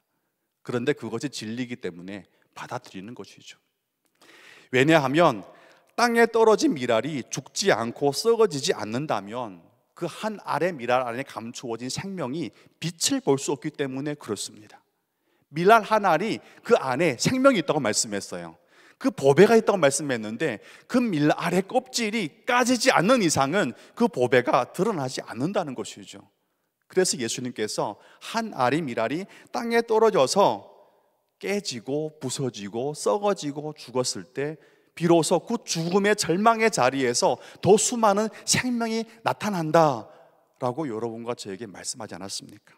E: 그런데 그것이 진리이기 때문에 받아들이는 것이죠. 왜냐하면 땅에 떨어진 미랄이 죽지 않고 썩어지지 않는다면 그 한 알의 미랄 안에 감추어진 생명이 빛을 볼 수 없기 때문에 그렇습니다. 미랄 한 알이 그 안에 생명이 있다고 말씀했어요. 그 보배가 있다고 말씀했는데 그 미랄의 껍질이 까지지 않는 이상은 그 보배가 드러나지 않는다는 것이죠. 그래서 예수님께서 한 알의 미랄이 땅에 떨어져서 깨지고 부서지고 썩어지고 죽었을 때 비로소 그 죽음의 절망의 자리에서 더 수많은 생명이 나타난다라고 여러분과 저에게 말씀하지 않았습니까?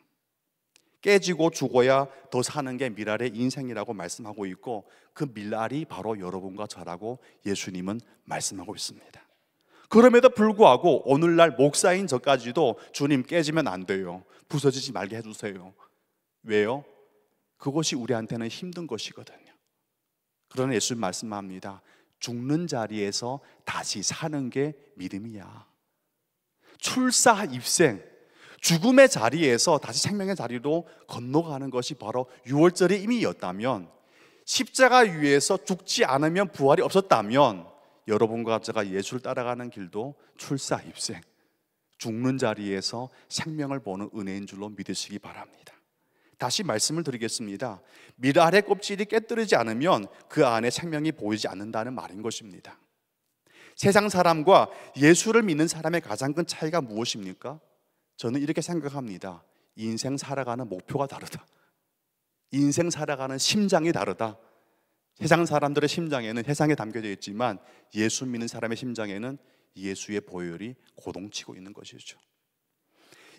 E: 깨지고 죽어야 더 사는 게 미랄의 인생이라고 말씀하고 있고, 그 미랄이 바로 여러분과 저라고 예수님은 말씀하고 있습니다. 그럼에도 불구하고 오늘날 목사인 저까지도 주님 깨지면 안 돼요, 부서지지 말게 해주세요. 왜요? 그것이 우리한테는 힘든 것이거든요. 그러나 예수님 말씀합니다. 죽는 자리에서 다시 사는 게 믿음이야. 출사 입생, 죽음의 자리에서 다시 생명의 자리로 건너가는 것이 바로 유월절의 의미였다면, 십자가 위에서 죽지 않으면 부활이 없었다면 여러분과 제가 예수를 따라가는 길도 출사 입생, 죽는 자리에서 생명을 보는 은혜인 줄로 믿으시기 바랍니다. 다시 말씀을 드리겠습니다. 미랄의 껍질이 깨뜨리지 않으면 그 안에 생명이 보이지 않는다는 말인 것입니다. 세상 사람과 예수를 믿는 사람의 가장 큰 차이가 무엇입니까? 저는 이렇게 생각합니다. 인생 살아가는 목표가 다르다. 인생 살아가는 심장이 다르다. 세상 사람들의 심장에는 세상에 담겨져 있지만 예수 믿는 사람의 심장에는 예수의 보혈이 고동치고 있는 것이죠.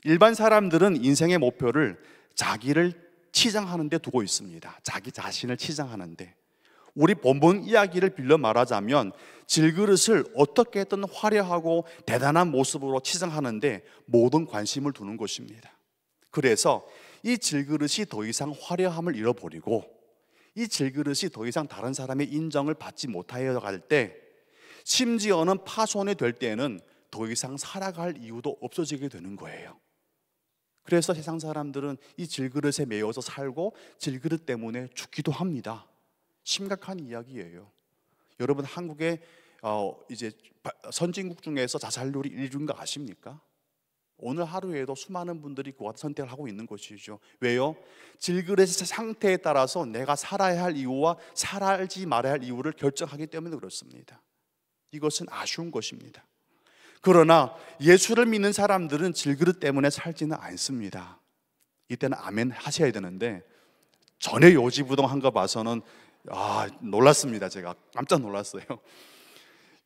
E: 일반 사람들은 인생의 목표를 자기를 치장하는 데 두고 있습니다. 자기 자신을 치장하는데, 우리 본문 이야기를 빌려 말하자면 질그릇을 어떻게든 화려하고 대단한 모습으로 치장하는데 모든 관심을 두는 것입니다. 그래서 이 질그릇이 더 이상 화려함을 잃어버리고 이 질그릇이 더 이상 다른 사람의 인정을 받지 못하여 갈 때, 심지어는 파손이 될 때는 더 이상 살아갈 이유도 없어지게 되는 거예요. 그래서 세상 사람들은 이 질그릇에 매여서 살고 질그릇 때문에 죽기도 합니다. 심각한 이야기예요. 여러분, 한국의 이제 선진국 중에서 자살률이 1위인 거 아십니까? 오늘 하루에도 수많은 분들이 그 같은 선택을 하고 있는 것이죠. 왜요? 질그릇의 상태에 따라서 내가 살아야 할 이유와 살지 말아야 할 이유를 결정하기 때문에 그렇습니다. 이것은 아쉬운 것입니다. 그러나 예수를 믿는 사람들은 질그릇 때문에 살지는 않습니다. 이때는 아멘 하셔야 되는데 전혀 요지부동한 거 봐서는 놀랐습니다. 제가 깜짝 놀랐어요.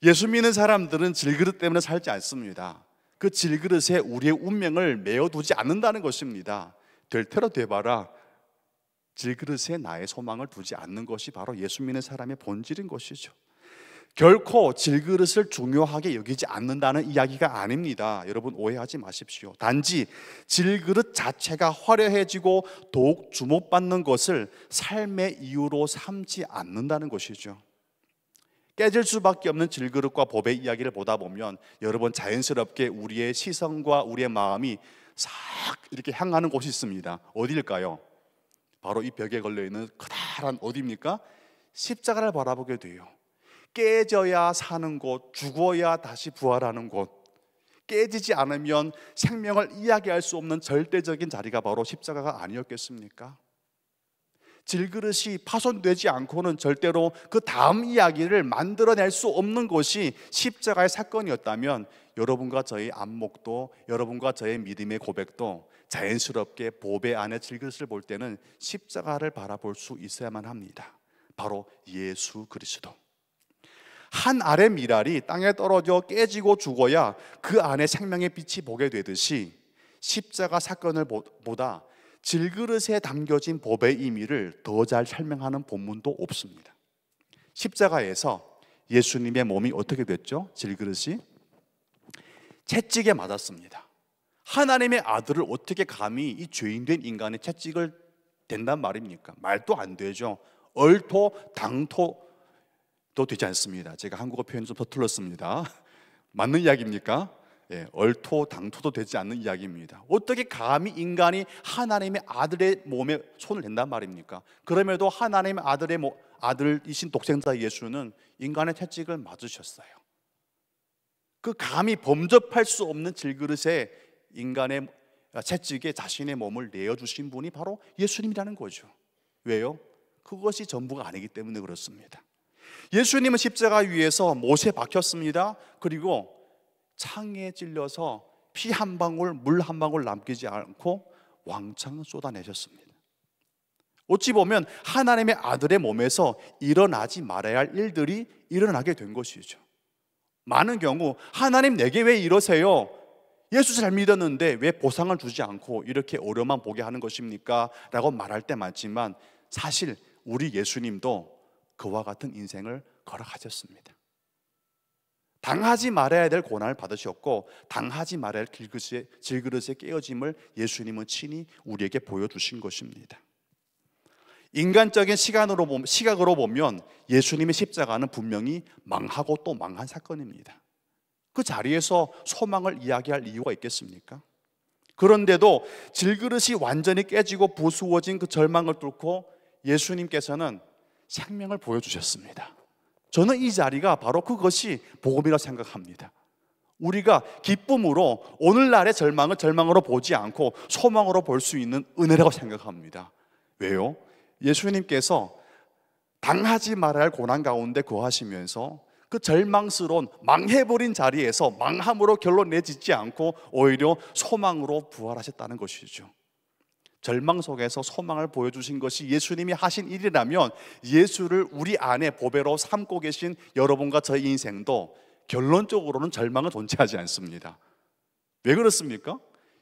E: 예수 믿는 사람들은 질그릇 때문에 살지 않습니다. 그 질그릇에 우리의 운명을 메어두지 않는다는 것입니다. 될 테러 돼봐라. 질그릇에 나의 소망을 두지 않는 것이 바로 예수 믿는 사람의 본질인 것이죠. 결코 질그릇을 중요하게 여기지 않는다는 이야기가 아닙니다. 여러분, 오해하지 마십시오. 단지 질그릇 자체가 화려해지고 더욱 주목받는 것을 삶의 이유로 삼지 않는다는 것이죠. 깨질 수밖에 없는 질그릇과 법의 이야기를 보다 보면 여러분, 자연스럽게 우리의 시선과 우리의 마음이 싹 이렇게 향하는 곳이 있습니다. 어디일까요? 바로 이 벽에 걸려있는 커다란 어디입니까? 십자가를 바라보게 돼요. 깨져야 사는 곳, 죽어야 다시 부활하는 곳, 깨지지 않으면 생명을 이야기할 수 없는 절대적인 자리가 바로 십자가가 아니었겠습니까? 질그릇이 파손되지 않고는 절대로 그 다음 이야기를 만들어낼 수 없는 것이 십자가의 사건이었다면 여러분과 저의 안목도, 여러분과 저의 믿음의 고백도 자연스럽게 보배 안에 질그릇을 볼 때는 십자가를 바라볼 수 있어야만 합니다. 바로 예수 그리스도. 한 알의 미랄이 땅에 떨어져 깨지고 죽어야 그 안에 생명의 빛이 보게 되듯이 십자가 사건을 보다 질그릇에 담겨진 법의 의미를 더 잘 설명하는 본문도 없습니다. 십자가에서 예수님의 몸이 어떻게 됐죠? 질그릇이 채찍에 맞았습니다. 하나님의 아들을 어떻게 감히 이 죄인된 인간의 채찍을 댄단 말입니까? 말도 안 되죠. 얼토 당토도 되지 않습니다. 제가 한국어 표현 좀 서툴렀습니다. 맞는 이야기입니까? 예, 얼토 당토도 되지 않는 이야기입니다. 어떻게 감히 인간이 하나님의 아들의 몸에 손을 댄단 말입니까? 그럼에도 하나님의 아들이신 독생자 예수는 인간의 채찍을 맞으셨어요. 그 감히 범접할 수 없는 질그릇에 인간의 채찍에 자신의 몸을 내어주신 분이 바로 예수님이라는 거죠. 왜요? 그것이 전부가 아니기 때문에 그렇습니다. 예수님은 십자가 위에서 못에 박혔습니다. 그리고 창에 찔려서 피 한 방울, 물 한 방울 남기지 않고 왕창 쏟아내셨습니다. 어찌 보면 하나님의 아들의 몸에서 일어나지 말아야 할 일들이 일어나게 된 것이죠. 많은 경우 하나님 내게 왜 이러세요? 예수 잘 믿었는데 왜 보상을 주지 않고 이렇게 어려움만 보게 하는 것입니까? 라고 말할 때 많지만 사실 우리 예수님도 그와 같은 인생을 걸어가셨습니다. 당하지 말아야 될 고난을 받으셨고 당하지 말아야 할 질그릇의 깨어짐을 예수님은 친히 우리에게 보여주신 것입니다. 인간적인 시각으로 보면 예수님의 십자가는 분명히 망하고 또 망한 사건입니다. 그 자리에서 소망을 이야기할 이유가 있겠습니까? 그런데도 질그릇이 완전히 깨지고 부수어진 그 절망을 뚫고 예수님께서는 생명을 보여주셨습니다. 저는 이 자리가 바로 그것이 복음이라고 생각합니다. 우리가 기쁨으로 오늘날의 절망을 절망으로 보지 않고 소망으로 볼 수 있는 은혜라고 생각합니다. 왜요? 예수님께서 당하지 말아야 할 고난 가운데 거하시면서 그 절망스러운 망해버린 자리에서 망함으로 결론 내짓지 않고 오히려 소망으로 부활하셨다는 것이죠. 절망 속에서 소망을 보여주신 것이 예수님이 하신 일이라면 예수를 우리 안에 보배로 삼고 계신 여러분과 저의 인생도 결론적으로는 절망을 존재하지 않습니다. 왜 그렇습니까?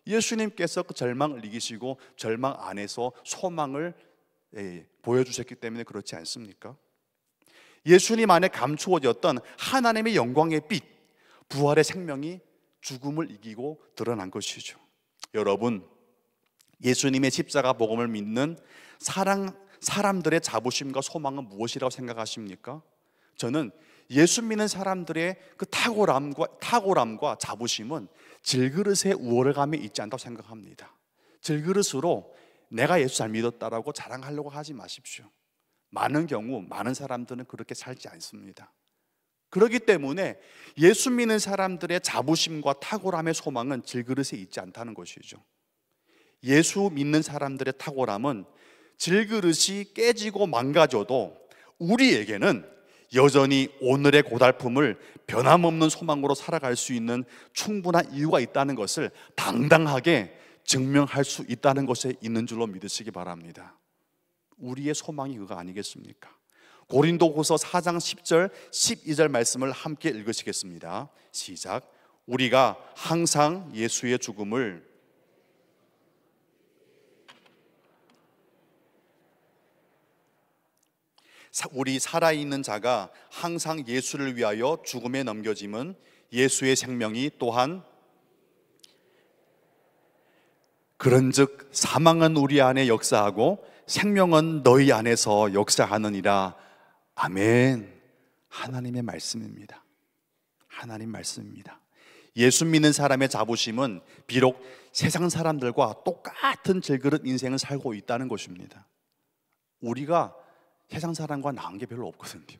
E: 예수님께서 그 절망을 이기시고 절망 안에서 소망을 보여주셨기 때문에 그렇지 않습니까? 예수님 안에 감추어졌던 하나님의 영광의 빛, 부활의 생명이 죽음을 이기고 드러난 것이죠. 여러분, 예수님의 십자가 복음을 믿는 사람들의 자부심과 소망은 무엇이라고 생각하십니까? 저는 예수 믿는 사람들의 그 탁월함과 자부심은 질그릇의 우월감에 있지 않다고 생각합니다. 질그릇으로 내가 예수 잘 믿었다라고 자랑하려고 하지 마십시오. 많은 경우 많은 사람들은 그렇게 살지 않습니다. 그렇기 때문에 예수 믿는 사람들의 자부심과 탁월함의 소망은 질그릇에 있지 않다는 것이죠. 예수 믿는 사람들의 탁월함은 질그릇이 깨지고 망가져도 우리에게는 여전히 오늘의 고달픔을 변함없는 소망으로 살아갈 수 있는 충분한 이유가 있다는 것을 당당하게 증명할 수 있다는 것에 있는 줄로 믿으시기 바랍니다. 우리의 소망이 그거 아니겠습니까? 고린도후서 4장 10절 12절 말씀을 함께 읽으시겠습니다. 시작. 우리가 항상 예수의 죽음을 우리 살아있는 자가 항상 예수를 위하여 죽음에 넘겨짐은 예수의 생명이 또한 그런즉 사망은 우리 안에 역사하고 생명은 너희 안에서 역사하느니라. 아멘. 하나님의 말씀입니다. 하나님 말씀입니다. 예수 믿는 사람의 자부심은 비록 세상 사람들과 똑같은 질그릇 인생을 살고 있다는 것입니다. 우리가 세상 사람과 나은 게 별로 없거든요.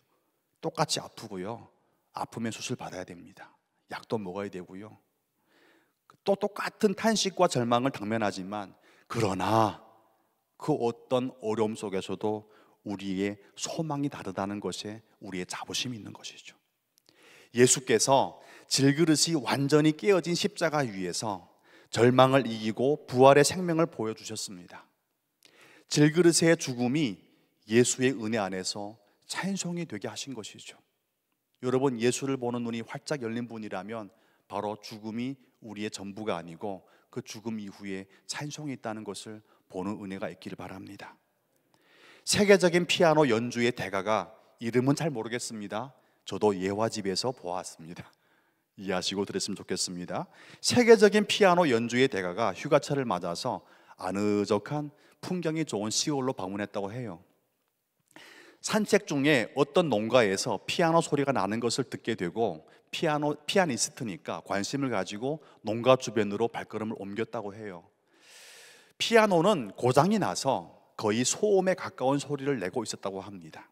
E: 똑같이 아프고요. 아프면 수술 받아야 됩니다. 약도 먹어야 되고요. 또 똑같은 탄식과 절망을 당면하지만 그러나 그 어떤 어려움 속에서도 우리의 소망이 다르다는 것에 우리의 자부심이 있는 것이죠. 예수께서 질그릇이 완전히 깨어진 십자가 위에서 절망을 이기고 부활의 생명을 보여주셨습니다. 질그릇의 죽음이 예수의 은혜 안에서 찬송이 되게 하신 것이죠. 여러분, 예수를 보는 눈이 활짝 열린 분이라면 바로 죽음이 우리의 전부가 아니고 그 죽음 이후에 찬송이 있다는 것을 보는 은혜가 있기를 바랍니다. 세계적인 피아노 연주의 대가가, 이름은 잘 모르겠습니다. 저도 예화집에서 보았습니다. 이해하시고 들었으면 좋겠습니다. 세계적인 피아노 연주의 대가가 휴가철을 맞아서 아늑한 풍경이 좋은 시골로 방문했다고 해요. 산책 중에 어떤 농가에서 피아노 소리가 나는 것을 듣게 되고 피아니스트니까 관심을 가지고 농가 주변으로 발걸음을 옮겼다고 해요. 피아노는 고장이 나서 거의 소음에 가까운 소리를 내고 있었다고 합니다.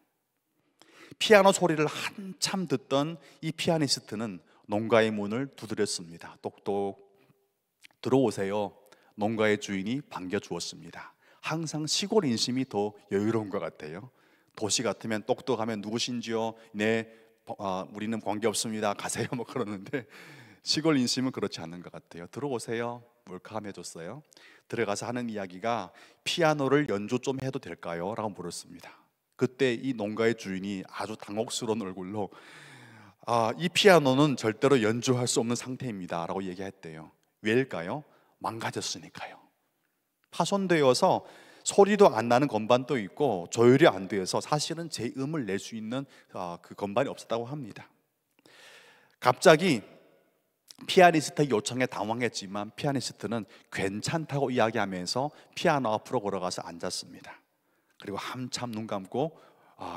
E: 피아노 소리를 한참 듣던 이 피아니스트는 농가의 문을 두드렸습니다. 똑똑 들어오세요. 농가의 주인이 반겨주었습니다. 항상 시골 인심이 더 여유로운 것 같아요. 도시 같으면 똑똑하면 누구신지요? 네, 우리는 관계없습니다. 가세요. 뭐 그러는데 시골 인심은 그렇지 않는 것 같아요. 들어오세요. 몰카함 해줬어요. 들어가서 하는 이야기가 피아노를 연주 좀 해도 될까요? 라고 물었습니다. 그때 이 농가의 주인이 아주 당혹스러운 얼굴로 이 피아노는 절대로 연주할 수 없는 상태입니다 라고 얘기했대요. 왜일까요? 망가졌으니까요. 파손되어서 소리도 안 나는 건반도 있고 조율이 안 돼서 사실은 제 음을 낼 수 있는 그 건반이 없었다고 합니다. 갑자기 피아니스트의 요청에 당황했지만 피아니스트는 괜찮다고 이야기하면서 피아노 앞으로 걸어가서 앉았습니다. 그리고 한참 눈 감고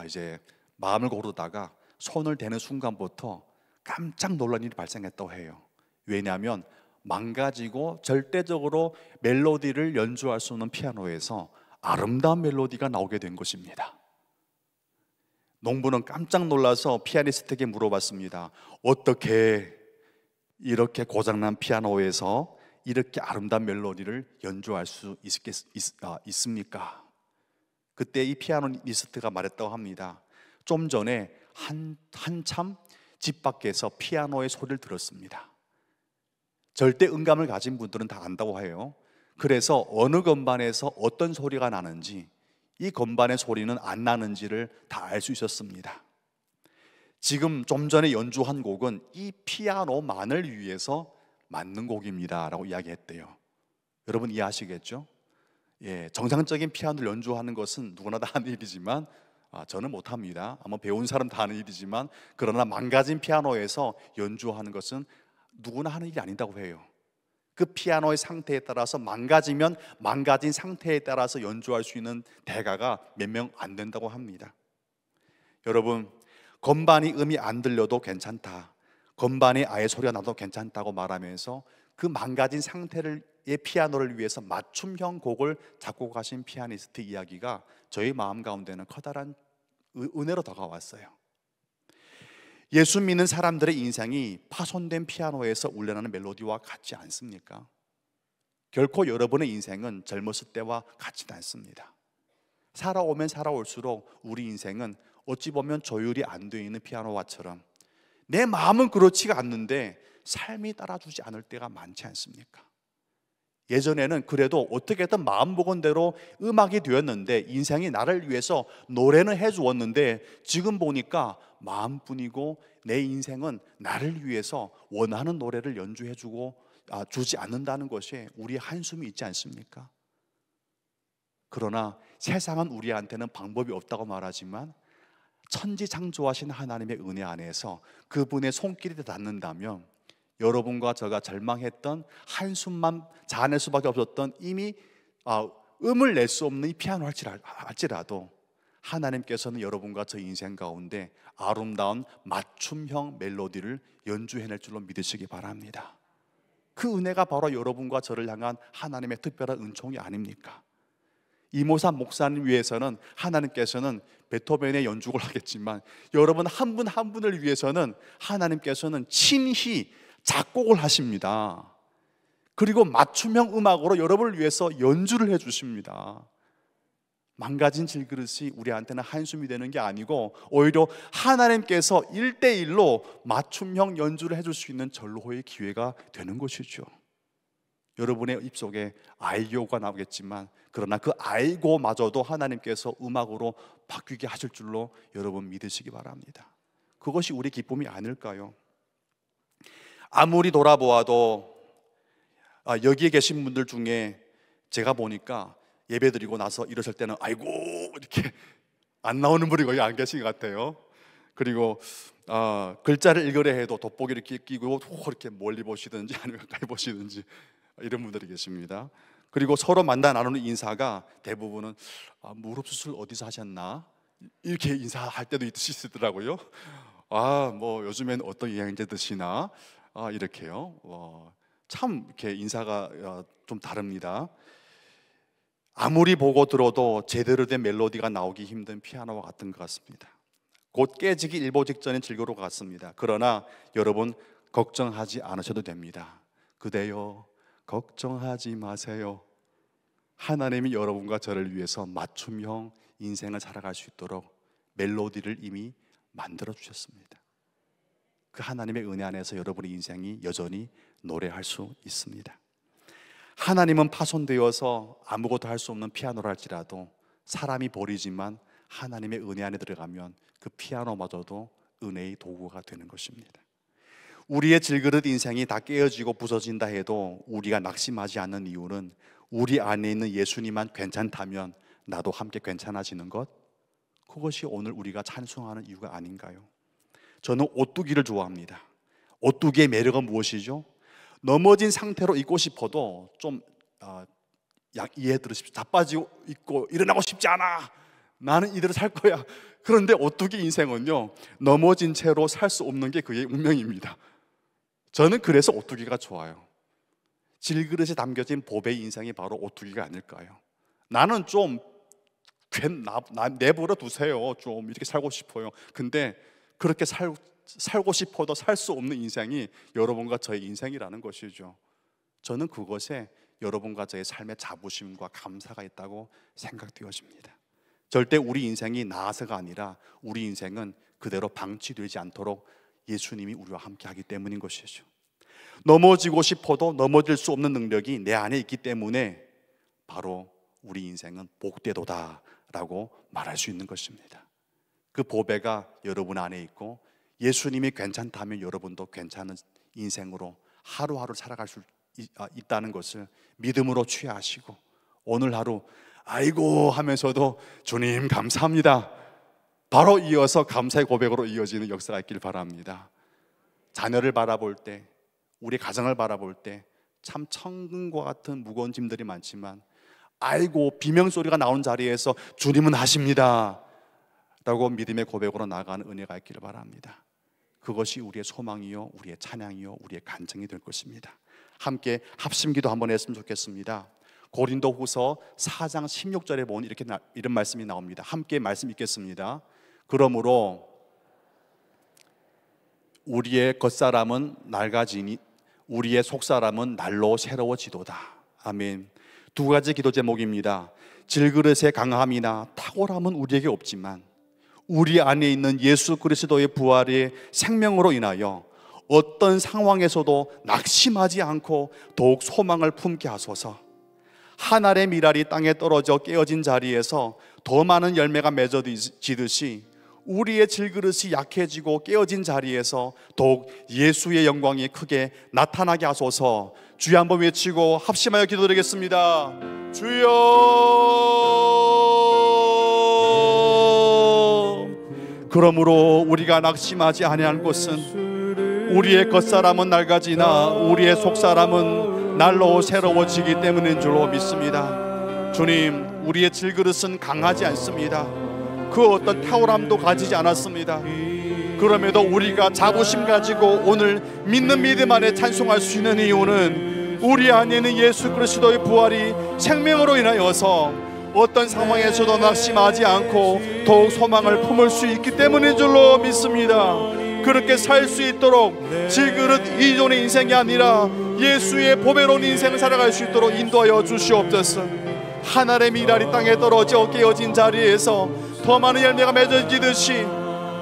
E: 이제 마음을 고르다가 손을 대는 순간부터 깜짝 놀란 일이 발생했다고 해요. 왜냐하면 망가지고 절대적으로 멜로디를 연주할 수 없는 피아노에서 아름다운 멜로디가 나오게 된 것입니다. 농부는 깜짝 놀라서 피아니스트에게 물어봤습니다. 어떻게 이렇게 고장난 피아노에서 이렇게 아름다운 멜로디를 연주할 수 있습니까? 그때 이 피아니스트가 말했다고 합니다. 좀 전에 한참 집 밖에서 피아노의 소리를 들었습니다. 절대 음감을 가진 분들은 다 안다고 해요. 그래서 어느 건반에서 어떤 소리가 나는지, 이 건반의 소리는 안 나는지를 다 알 수 있었습니다. 지금 좀 전에 연주한 곡은 이 피아노만을 위해서 만든 곡입니다 라고 이야기했대요. 여러분 이해하시겠죠? 정상적인 피아노를 연주하는 것은 누구나 다 하는 일이지만 저는 못합니다. 아마 배운 사람 다 하는 일이지만 그러나 망가진 피아노에서 연주하는 것은 누구나 하는 일이 아니다고 해요. 그 피아노의 상태에 따라서 망가지면 망가진 상태에 따라서 연주할 수 있는 대가가 몇 명 안 된다고 합니다. 여러분, 건반이 음이 안 들려도 괜찮다, 건반이 아예 소리가 나도 괜찮다고 말하면서 그 망가진 상태의 피아노를 위해서 맞춤형 곡을 작곡하신 피아니스트 이야기가 저희 마음 가운데는 커다란 은혜로 다가왔어요. 예수 믿는 사람들의 인생이 파손된 피아노에서 울려나는 멜로디와 같지 않습니까? 결코 여러분의 인생은 젊었을 때와 같지는 않습니다. 살아오면 살아올수록 우리 인생은 어찌 보면 조율이 안 되어 있는 피아노와처럼 내 마음은 그렇지가 않는데 삶이 따라주지 않을 때가 많지 않습니까? 예전에는 그래도 어떻게든 마음 먹은 대로 음악이 되었는데, 인생이 나를 위해서 노래는 해주었는데 지금 보니까 마음뿐이고 내 인생은 나를 위해서 원하는 노래를 연주해주고 주지 않는다는 것이 우리의 한숨이 있지 않습니까? 그러나 세상은 우리한테는 방법이 없다고 말하지만 천지창조하신 하나님의 은혜 안에서 그분의 손길이 닿는다면 여러분과 저가 절망했던 한숨만 자아낼 수밖에 없었던 이미 음을 낼 수 없는 이 피아노 할지라도 하나님께서는 여러분과 저 인생 가운데 아름다운 맞춤형 멜로디를 연주해낼 줄로 믿으시기 바랍니다. 그 은혜가 바로 여러분과 저를 향한 하나님의 특별한 은총이 아닙니까? 이모산 목사님 위해서는 하나님께서는 베토벤의 연주를 하겠지만 여러분 한 분 한 분을 위해서는 하나님께서는 친히 작곡을 하십니다. 그리고 맞춤형 음악으로 여러분을 위해서 연주를 해 주십니다. 망가진 질그릇이 우리한테는 한숨이 되는 게 아니고 오히려 하나님께서 1대1로 맞춤형 연주를 해줄 수 있는 전로의 기회가 되는 것이죠. 여러분의 입속에 아이고가 나오겠지만 그러나 그 아이고마저도 하나님께서 음악으로 바뀌게 하실 줄로 여러분 믿으시기 바랍니다. 그것이 우리 기쁨이 아닐까요? 아무리 돌아보아도 여기에 계신 분들 중에 제가 보니까 예배드리고 나서 이러실 때는 아이고 이렇게 안 나오는 분이 거의 안 계신 것 같아요. 그리고 글자를 읽으려 해도 돋보기를 이렇게 끼고 이렇게 멀리 보시든지 아니면 가까이 보시든지 이런 분들이 계십니다. 그리고 서로 만나 나누는 인사가 대부분은 무릎 수술 어디서 하셨나 이렇게 인사할 때도 있으시더라고요. 뭐 요즘엔 어떤 영양제 드시나 이렇게요. 참 이렇게 인사가 좀 다릅니다. 아무리 보고 들어도 제대로 된 멜로디가 나오기 힘든 피아노와 같은 것 같습니다. 곧 깨지기 일보 직전인 즐거울 것 같습니다. 그러나 여러분 걱정하지 않으셔도 됩니다. 그대여 걱정하지 마세요. 하나님이 여러분과 저를 위해서 맞춤형 인생을 살아갈 수 있도록 멜로디를 이미 만들어 주셨습니다. 그 하나님의 은혜 안에서 여러분의 인생이 여전히 노래할 수 있습니다. 하나님은 파손되어서 아무것도 할 수 없는 피아노라 할지라도 사람이 버리지만 하나님의 은혜 안에 들어가면 그 피아노마저도 은혜의 도구가 되는 것입니다. 우리의 질그릇 인생이 다 깨어지고 부서진다 해도 우리가 낙심하지 않는 이유는 우리 안에 있는 예수님만 괜찮다면 나도 함께 괜찮아지는 것, 그것이 오늘 우리가 찬송하는 이유가 아닌가요? 저는 오뚜기를 좋아합니다. 오뚜기의 매력은 무엇이죠? 넘어진 상태로 있고 싶어도 좀 이해해 들으십시오. 자빠지고 있고 일어나고 싶지 않아. 나는 이대로 살 거야. 그런데 오뚜기 인생은요, 넘어진 채로 살 수 없는 게 그의 운명입니다. 저는 그래서 오뚜기가 좋아요. 질그릇에 담겨진 보배의 인생이 바로 오뚜기가 아닐까요? 나는 좀 내버려 두세요. 좀 이렇게 살고 싶어요. 근데 그렇게 살고 싶어도 살 수 없는 인생이 여러분과 저의 인생이라는 것이죠. 저는 그것에 여러분과 저의 삶의 자부심과 감사가 있다고 생각되어집니다. 절대 우리 인생이 나아서가 아니라 우리 인생은 그대로 방치되지 않도록 예수님이 우리와 함께 하기 때문인 것이죠. 넘어지고 싶어도 넘어질 수 없는 능력이 내 안에 있기 때문에 바로 우리 인생은 복되도다라고 말할 수 있는 것입니다. 그 보배가 여러분 안에 있고 예수님이 괜찮다면 여러분도 괜찮은 인생으로 하루하루 살아갈 수 있다는 것을 믿음으로 취하시고 오늘 하루 아이고 하면서도 주님 감사합니다, 바로 이어서 감사의 고백으로 이어지는 역사가 있길 바랍니다. 자녀를 바라볼 때, 우리 가정을 바라볼 때 참 천근과 같은 무거운 짐들이 많지만 아이고 비명소리가 나오는 자리에서 주님은 하십니다 라고 믿음의 고백으로 나아가는 은혜가 있기를 바랍니다. 그것이 우리의 소망이요, 우리의 찬양이요, 우리의 간증이 될 것입니다. 함께 합심기도 한번 했으면 좋겠습니다. 고린도후서 4장 16절에 보면 이런 말씀이 나옵니다. 함께 말씀 읽겠습니다. 그러므로 우리의 겉사람은 낡아지니 우리의 속사람은 날로 새로워지도다. 아멘. 두 가지 기도 제목입니다. 질그릇의 강함이나 탁월함은 우리에게 없지만 우리 안에 있는 예수 그리스도의 부활의 생명으로 인하여 어떤 상황에서도 낙심하지 않고 더욱 소망을 품게 하소서. 한 알의 밀알이 땅에 떨어져 깨어진 자리에서 더 많은 열매가 맺어지듯이 우리의 질그릇이 약해지고 깨어진 자리에서 더욱 예수의 영광이 크게 나타나게 하소서. 주여 한번 외치고 합심하여 기도드리겠습니다. 주여, 그러므로 우리가 낙심하지 아니할 것은 우리의 겉사람은 낡아지나 우리의 속사람은 날로 새로워지기 때문인 줄로 믿습니다. 주님, 우리의 질그릇은 강하지 않습니다. 그 어떤 탁월함도 가지지 않았습니다. 그럼에도 우리가 자부심 가지고 오늘 믿는 믿음 안에 찬송할 수 있는 이유는 우리 안에 있는 예수 그리스도의 부활이 생명으로 인하여서 어떤 상황에서도 낙심하지 않고 더욱 소망을 품을 수 있기 때문인 줄로 믿습니다. 그렇게 살 수 있도록 질그릇 이존의 인생이 아니라 예수의 보배로운 인생을 살아갈 수 있도록 인도하여 주시옵소서. 하늘의 미랄이 땅에 떨어져 깨어진 자리에서 더 많은 열매가 맺어지듯이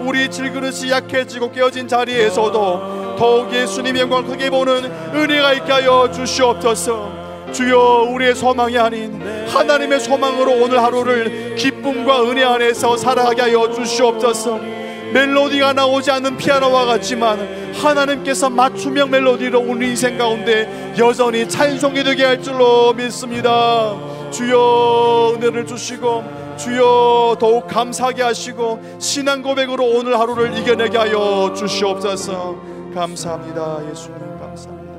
E: 우리 질그릇이 약해지고 깨어진 자리에서도 더욱 예수님의 영광을 크게 보는 은혜가 있게 하여 주시옵소서. 주여, 우리의 소망이 아닌 하나님의 소망으로 오늘 하루를 기쁨과 은혜 안에서 살아가게 하여 주시옵소서. 멜로디가 나오지 않는 피아노와 같지만 하나님께서 맞춤형 멜로디로 우리 인생 가운데 여전히 찬송이 되게 할 줄로 믿습니다. 주여, 은혜를 주시고 주여, 더욱 감사하게 하시고 신앙 고백으로 오늘 하루를 이겨내게 하여 주시옵소서. 감사합니다. 예수님 감사합니다.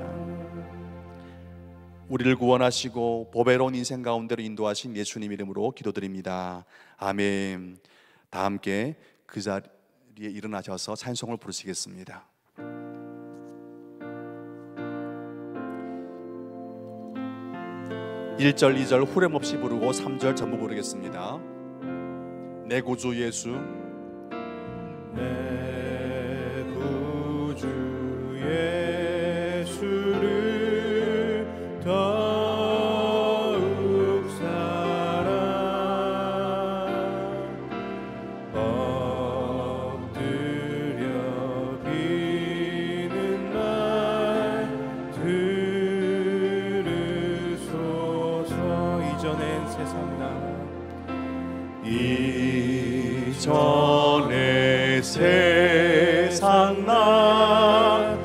E: 우리를 구원하시고 보배로운 인생 가운데로 인도하신 예수님 이름으로 기도드립니다. 아멘. 다 함께 그 자리에 일어나셔서 찬송을 부르시겠습니다. (1절) (2절) 후렴없이 부르고 (3절) 전부 부르겠습니다. 내 구주 예수,
B: 내 구주 예수를 더욱 사랑 엎드려 비는 말 들으소서. 이전엔 세상 나
E: 이전에 세상 나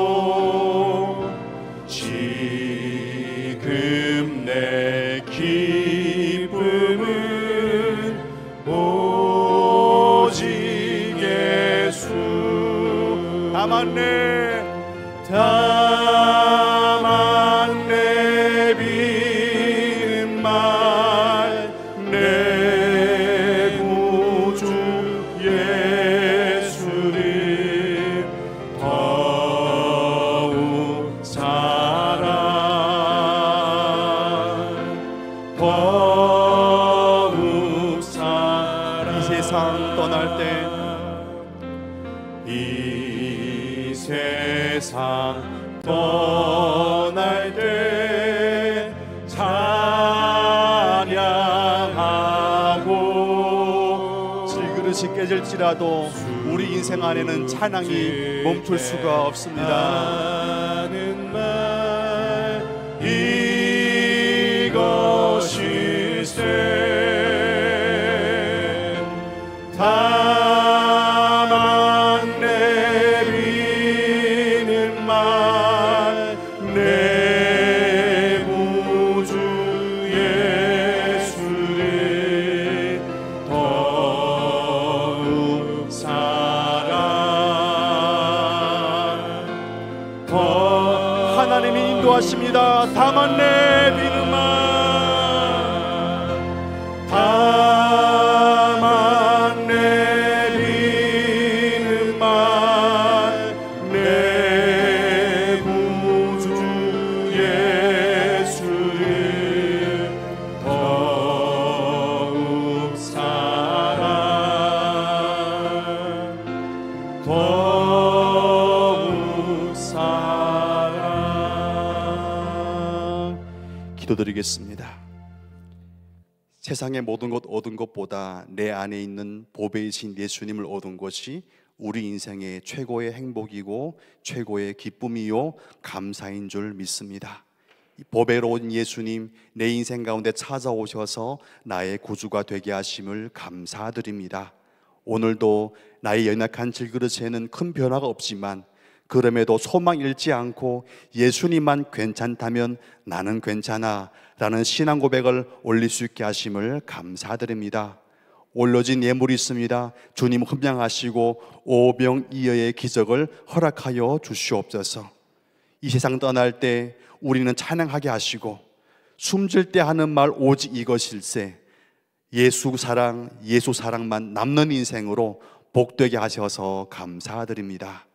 E: 기뻤어도 지금 내 기쁨은 오직 예수. 다만 내 비는 말 내 구주 예수를 더욱 사랑 더욱 사랑. 이 세상 떠날 때 이 세상 떠날 때 찬양하고 질그릇이 깨질지라도 우리 인생 안에는 찬양이 멈출 수가 없습니다.
B: 하는 말
E: 이것일세 하나님이 인도하십니다. 다만 내 비는 말 다만 내 비는 말 내 구주 예수를 더욱 사랑 더욱 사랑. 기도드리겠습니다. 세상의 모든 것 얻은 것보다 내 안에 있는 보배이신 예수님을 얻은 것이 우리 인생의 최고의 행복이고 최고의 기쁨이요 감사인 줄 믿습니다. 보배로운 예수님, 내 인생 가운데 찾아오셔서 나의 구주가 되게 하심을 감사드립니다. 오늘도 나의 연약한 질그릇에는 큰 변화가 없지만 그럼에도 소망 잃지 않고 예수님만 괜찮다면 나는 괜찮아 라는 신앙 고백을 올릴 수 있게 하심을 감사드립니다. 올려진 예물이 있습니다. 주님 흠양하시고 오병이어의 기적을 허락하여 주시옵소서. 이 세상 떠날 때 우리는 찬양하게 하시고 숨질 때 하는 말 오직 이것일세 예수 사랑만 남는 인생으로 복되게 하셔서 감사드립니다.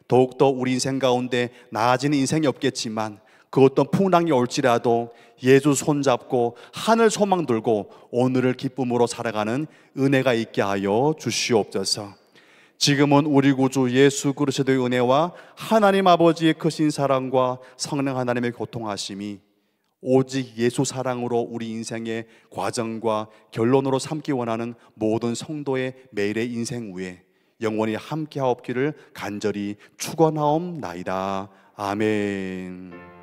E: 더욱더 우리 인생 가운데 나아지는 인생이 없겠지만 그 어떤 풍랑이 올지라도 예수 손잡고 하늘 소망 들고 오늘을 기쁨으로 살아가는 은혜가 있게 하여 주시옵소서. 지금은 우리 구주 예수 그리스도의 은혜와 하나님 아버지의 크신 사랑과 성령 하나님의 교통하심이 오직 예수 사랑으로 우리 인생의 과정과 결론으로 삼기 원하는 모든 성도의 매일의 인생 위에 영원히 함께하옵기를 간절히 축원하옵나이다. 아멘.